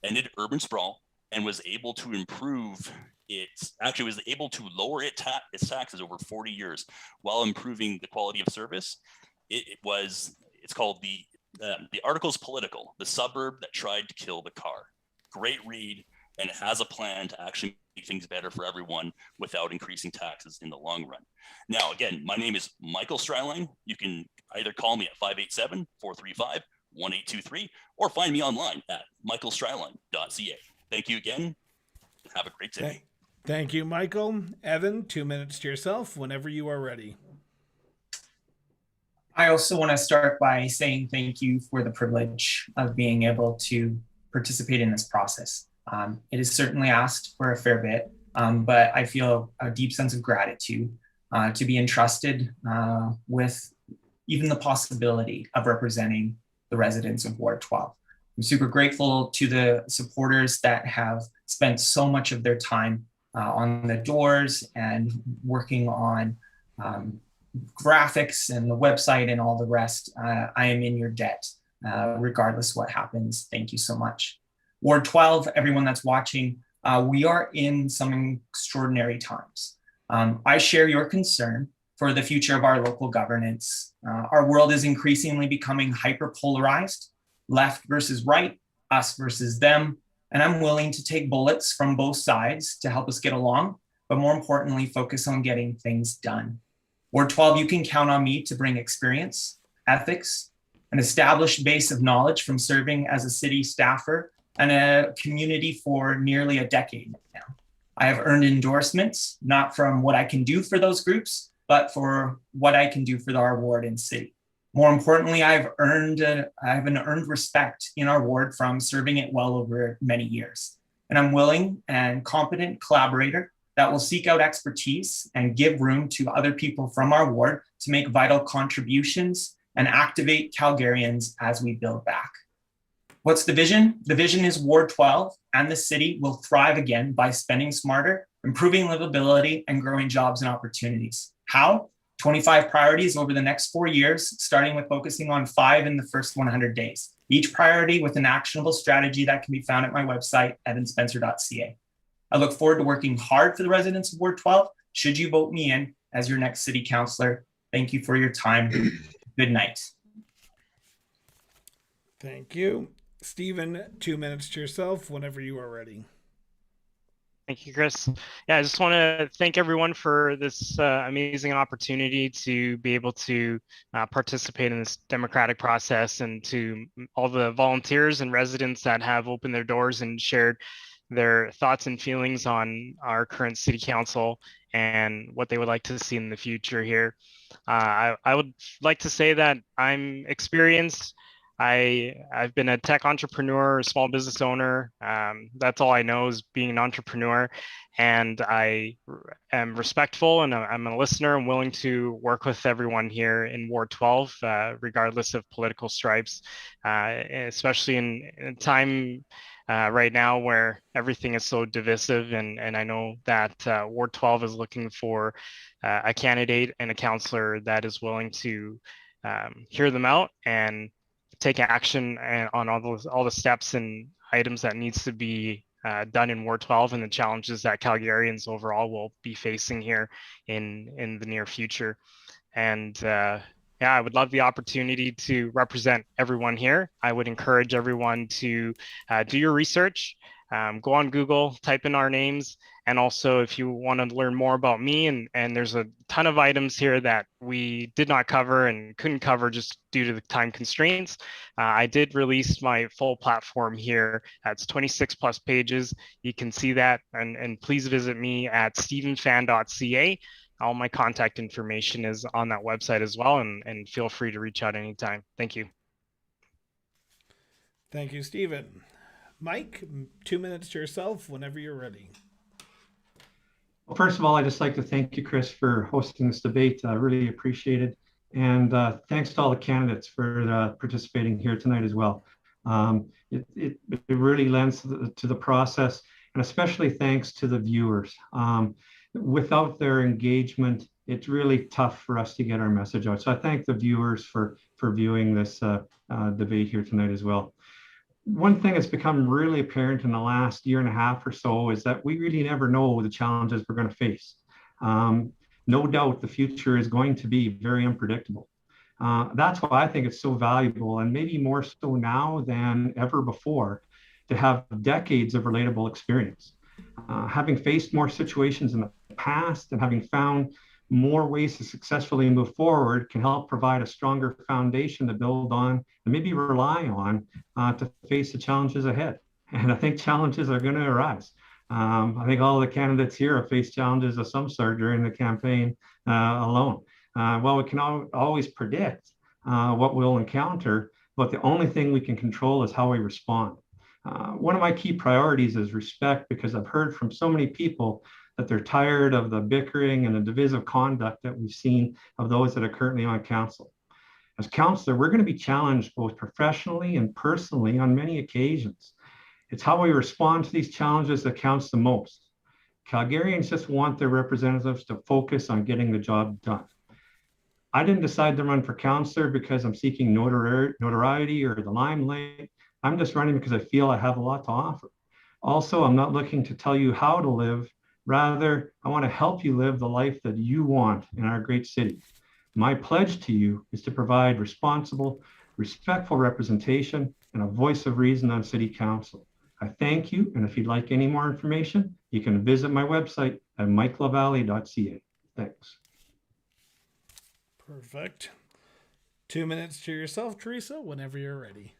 ended urban sprawl and was able to improve was able to lower its taxes over 40 years while improving the quality of service, it's called the article's Political, the suburb that tried to kill the car. Great read, and it has a plan to actually make things better for everyone without increasing taxes in the long run. Now, again, my name is Michael Stryline. You can either call me at 587-435-1823 or find me online at michaelstryline.ca. Thank you again. Have a great day. Thank you, Michael. Evan, 2 minutes to yourself whenever you are ready. I also want to start by saying thank you for the privilege of being able to participate in this process. It is certainly asked for a fair bit, but I feel a deep sense of gratitude to be entrusted with even the possibility of representing the residents of Ward 12. I'm super grateful to the supporters that have spent so much of their time on the doors and working on graphics and the website and all the rest. I am in your debt, regardless what happens. Thank you so much. Ward 12, everyone that's watching, we are in some extraordinary times. I share your concern for the future of our local governance. Our world is increasingly becoming hyper-polarized, left versus right, us versus them, and I'm willing to take bullets from both sides to help us get along, but more importantly, focus on getting things done. Ward 12, you can count on me to bring experience, ethics, an established base of knowledge from serving as a city staffer and a community for nearly a decade now. I have earned endorsements, not from what I can do for those groups, but for what I can do for our ward and city. More importantly, I have an earned respect in our ward from serving it well over many years. And I'm willing and competent collaborator that will seek out expertise and give room to other people from our ward to make vital contributions and activate Calgarians as we build back. What's the vision? The vision is Ward 12 and the city will thrive again by spending smarter, improving livability, and growing jobs and opportunities. How? 25 priorities over the next 4 years, starting with focusing on 5 in the first 100 days. Each priority with an actionable strategy that can be found at my website, evanspencer.ca. I look forward to working hard for the residents of Ward 12. Should you vote me in as your next city councillor, thank you for your time. Good night. Thank you. Stephen, 2 minutes to yourself whenever you are ready. Thank you, Chris. Yeah, I just want to thank everyone for this amazing opportunity to be able to participate in this democratic process, and to all the volunteers and residents that have opened their doors and shared their thoughts and feelings on our current city council and what they would like to see in the future here. I would like to say that I'm experienced. I've been a tech entrepreneur, a small business owner. That's all I know is being an entrepreneur, and I am respectful, and I'm a listener. I'm willing to work with everyone here in Ward 12, regardless of political stripes, especially in a time right now where everything is so divisive. And I know that Ward 12 is looking for a candidate and a councillor that is willing to hear them out and take action on all the steps and items that needs to be done in Ward 12, and the challenges that Calgarians overall will be facing here in the near future. And yeah, I would love the opportunity to represent everyone here. I would encourage everyone to do your research, Go on Google, type in our names. And also, if you want to learn more about me, and there's a ton of items here that we did not cover and couldn't cover just due to the time constraints. I did release my full platform here. It's 26 plus pages. You can see that, and please visit me at stephenfan.ca. All my contact information is on that website as well, and feel free to reach out anytime. Thank you. Thank you, Stephen. Mike, 2 minutes to yourself whenever you're ready. Well, first of all, I'd just like to thank you, Chris, for hosting this debate. I really appreciate it. And thanks to all the candidates for participating here tonight as well. It really lends to the process, and especially thanks to the viewers. Without their engagement, it's really tough for us to get our message out. So I thank the viewers for viewing this debate here tonight as well. One thing that's become really apparent in the last year and a half or so is that we really never know the challenges we're going to face. No doubt the future is going to be very unpredictable. That's why I think it's so valuable, and maybe more so now than ever before, to have decades of relatable experience. Having faced more situations in the past and having found more ways to successfully move forward can help provide a stronger foundation to build on and maybe rely on to face the challenges ahead. And I think challenges are going to arise. I think all the candidates here have faced challenges of some sort during the campaign alone. Well, we can always predict what we'll encounter, but the only thing we can control is how we respond. One of my key priorities is respect, because I've heard from so many people that they're tired of the bickering and the divisive conduct that we've seen of those that are currently on council. As councillor, we're going to be challenged both professionally and personally on many occasions. It's how we respond to these challenges that counts the most. Calgarians just want their representatives to focus on getting the job done. I didn't decide to run for councillor because I'm seeking notoriety or the limelight. I'm just running because I feel I have a lot to offer. Also, I'm not looking to tell you how to live. Rather, I want to help you live the life that you want in our great city. My pledge to you is to provide responsible, respectful representation and a voice of reason on City Council. I thank you, and if you'd like any more information, you can visit my website at mikelavalle.ca. Thanks. Perfect. 2 minutes to yourself, Teresa, whenever you're ready.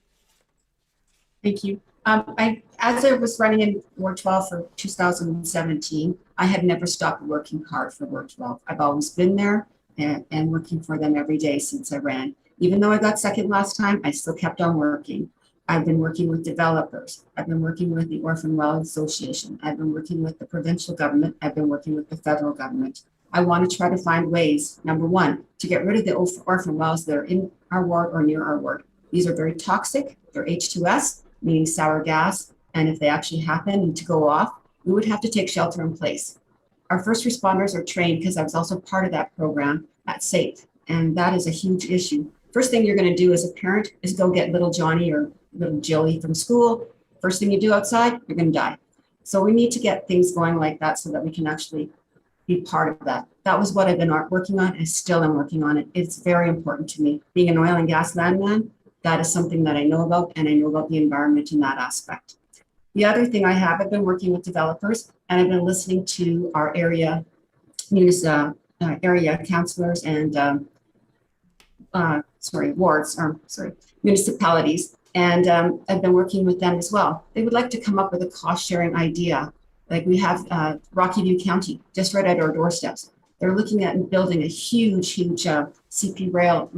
Thank you. As I was running in Ward 12 for 2017, I had never stopped working hard for Ward 12. I've always been there and working for them every day since I ran. Even though I got second last time, I still kept on working. I've been working with developers. I've been working with the Orphan Well Association. I've been working with the provincial government. I've been working with the federal government. I want to try to find ways, number one, to get rid of the orphan wells that are in our ward or near our ward. These are very toxic. They're H2S, meaning sour gas. And if they actually happen and to go off, we would have to take shelter in place. Our first responders are trained, because I was also part of that program at SAFE. And that is a huge issue. First thing you're going to do as a parent is go get little Johnny or little Jilly from school. First thing you do outside, you're going to die. So we need to get things going like that so that we can actually be part of that. That was what I've been working on, and still am working on it. It's very important to me. Being an oil and gas landman, that is something that I know about, and I know about the environment in that aspect. The other thing I've been working with developers, and I've been listening to our area councillors and municipalities. And I've been working with them as well. They would like to come up with a cost sharing idea. Like we have Rocky View County, just right at our doorsteps. They're looking at building a huge CP rail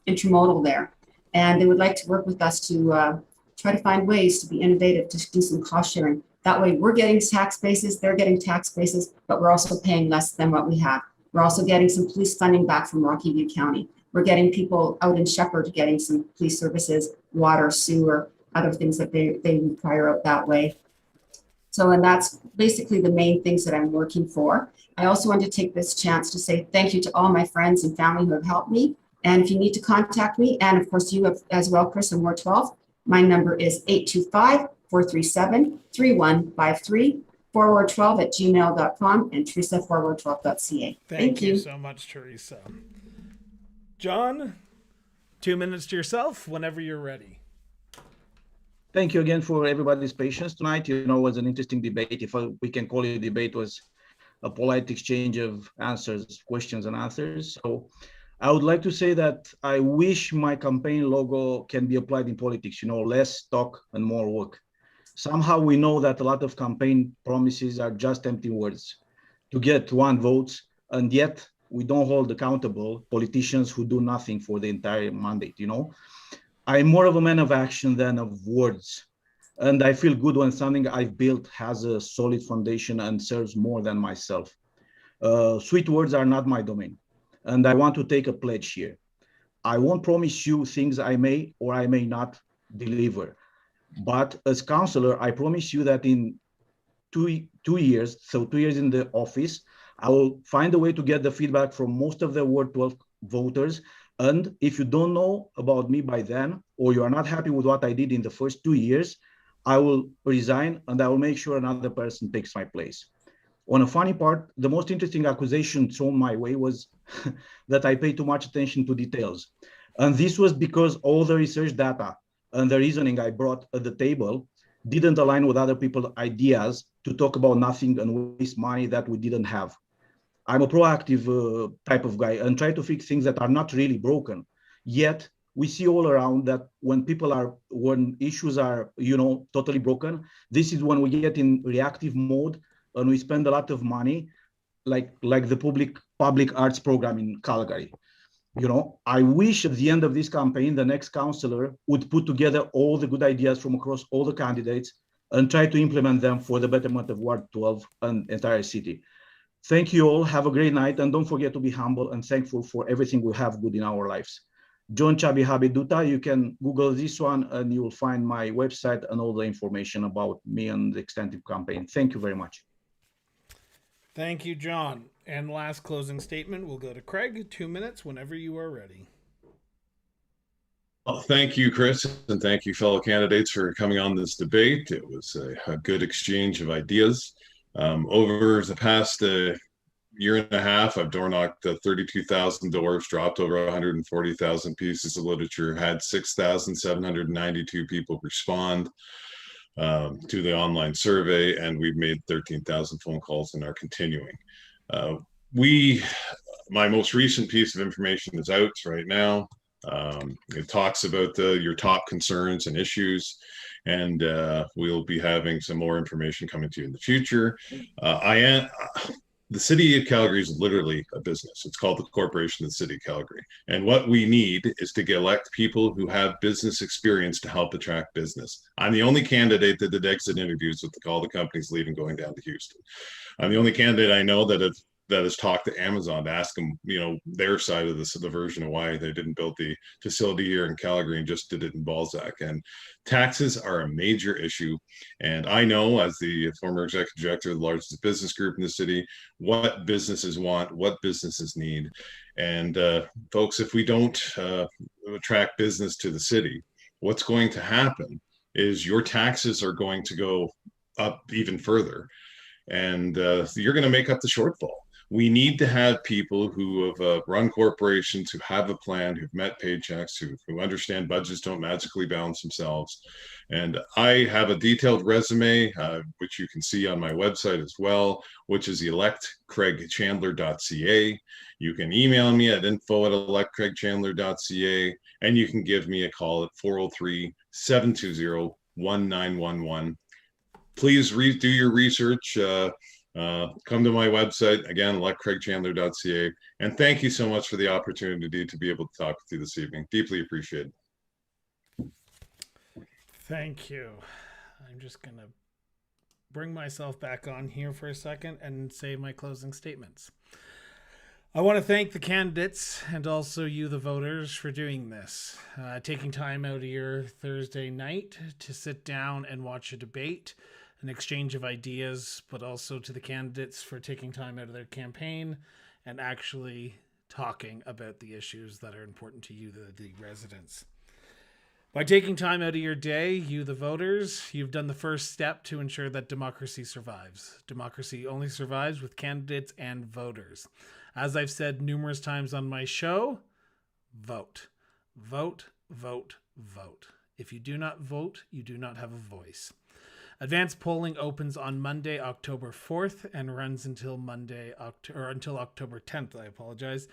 intermodal there. And they would like to work with us to try to find ways to be innovative, to do some cost sharing. That way we're getting tax bases, they're getting tax bases, but we're also paying less than what we have. We're also getting some police funding back from Rocky View County. We're getting people out in Shepherd getting some police services, water, sewer, other things that they require out that way. So, and that's basically the main things that I'm working for. I also want to take this chance to say thank you to all my friends and family who have helped me. And if you need to contact me, and of course you have as well, Chris, in Ward 12, my number is 825-437-3153, forward12@gmail.com, and teresa@forward12.ca. Thank you so much, Teresa. John, 2 minutes to yourself whenever you're ready. Thank you again for everybody's patience tonight. You know, it was an interesting debate. If we can call it a debate, was a polite exchange of answers, questions and answers. So I would like to say that I wish my campaign logo can be applied in politics, you know, less talk and more work. Somehow we know that a lot of campaign promises are just empty words to get one vote, and yet we don't hold accountable politicians who do nothing for the entire mandate, you know. I'm more of a man of action than of words. And I feel good when something I've built has a solid foundation and serves more than myself. Sweet words are not my domain. And I want to take a pledge here. I won't promise you things I may or I may not deliver. But as counselor, I promise you that in two years, so 2 years in the office, I will find a way to get the feedback from most of the Ward 12 voters. And if you don't know about me by then, or you are not happy with what I did in the first 2 years, I will resign and I will make sure another person takes my place. On a funny part, the most interesting accusation thrown my way was that I pay too much attention to details. And this was because all the research data and the reasoning I brought at the table didn't align with other people's ideas to talk about nothing and waste money that we didn't have. I'm a proactive type of guy and try to fix things that are not really broken. Yet we see all around that when issues are, you know, totally broken, this is when we get in reactive mode and we spend a lot of money, like the public arts program in Calgary. You know, I wish at the end of this campaign, the next councillor would put together all the good ideas from across all the candidates and try to implement them for the betterment of Ward 12 and entire city. Thank you all. Have a great night. And don't forget to be humble and thankful for everything we have good in our lives. John Chabi Habiduta, you can Google this one and you will find my website and all the information about me and the extensive campaign. Thank you very much. Thank you, John. And last closing statement will go to Craig. 2 minutes whenever you are ready. Well, thank you, Chris, and thank you, fellow candidates, for coming on this debate. It was a good exchange of ideas. Over the past year and a half, I've door knocked 32,000 doors, dropped over 140,000 pieces of literature, had 6,792 people respond to the online survey, and we've made 13,000 phone calls and are continuing. My most recent piece of information is out right now. It talks about your top concerns and issues, and we'll be having some more information coming to you in the future. The city of Calgary is literally a business. It's called the Corporation of the City of Calgary. And what we need is to elect people who have business experience to help attract business. I'm the only candidate that did exit interviews with all the companies leaving going down to Houston. I'm the only candidate I know that has talked to Amazon to ask them, you know, their side of the version of why they didn't build the facility here in Calgary and just did it in Balzac. And taxes are a major issue. And I know, as the former executive director of the largest business group in the city, what businesses want, what businesses need. And folks, if we don't attract business to the city, what's going to happen is your taxes are going to go up even further. And you're going to make up the shortfall. We need to have people who have run corporations, who have a plan, who've met paychecks, who understand budgets don't magically balance themselves. And I have a detailed resume, which you can see on my website as well, which is electcraigchandler.ca. You can email me at info@electcraigchandler.ca, and you can give me a call at 403-720-1911. Please do your research. Come to my website, again, electcraigchandler.ca. And thank you so much for the opportunity to be able to talk with you this evening. Deeply appreciated. Thank you. I'm just going to bring myself back on here for a second and say my closing statements. I want to thank the candidates and also you, the voters, for doing this. Taking time out of your Thursday night to sit down and watch a debate, an exchange of ideas, but also to the candidates for taking time out of their campaign and actually talking about the issues that are important to you, the residents. By taking time out of your day, you, the voters, you've done the first step to ensure that democracy survives. Democracy only survives with candidates and voters. As I've said numerous times on my show, vote. Vote, vote, vote. If you do not vote, you do not have a voice. Advanced polling opens on Monday, October 4th and runs until until October 10th, I apologize.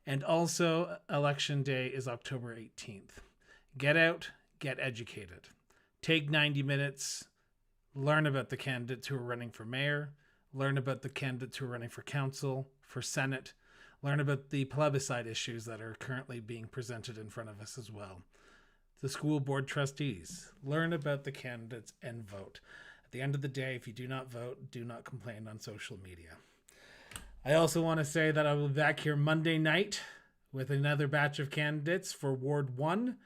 And also, Election Day is October 18th. Get out, get educated. Take 90 minutes, learn about the candidates who are running for mayor, learn about the candidates who are running for council, for Senate, learn about the plebiscite issues that are currently being presented in front of us as well. The school board trustees, learn about the candidates and vote. At the end of the day, if you do not vote, do not complain on social media. I also want to say that I will be back here Monday night with another batch of candidates for Ward 1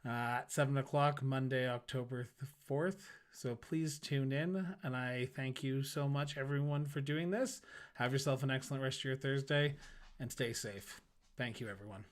at 7 o'clock, Monday, October 4th. So please tune in, and I thank you so much, everyone, for doing this. Have yourself an excellent rest of your Thursday, and stay safe. Thank you, everyone.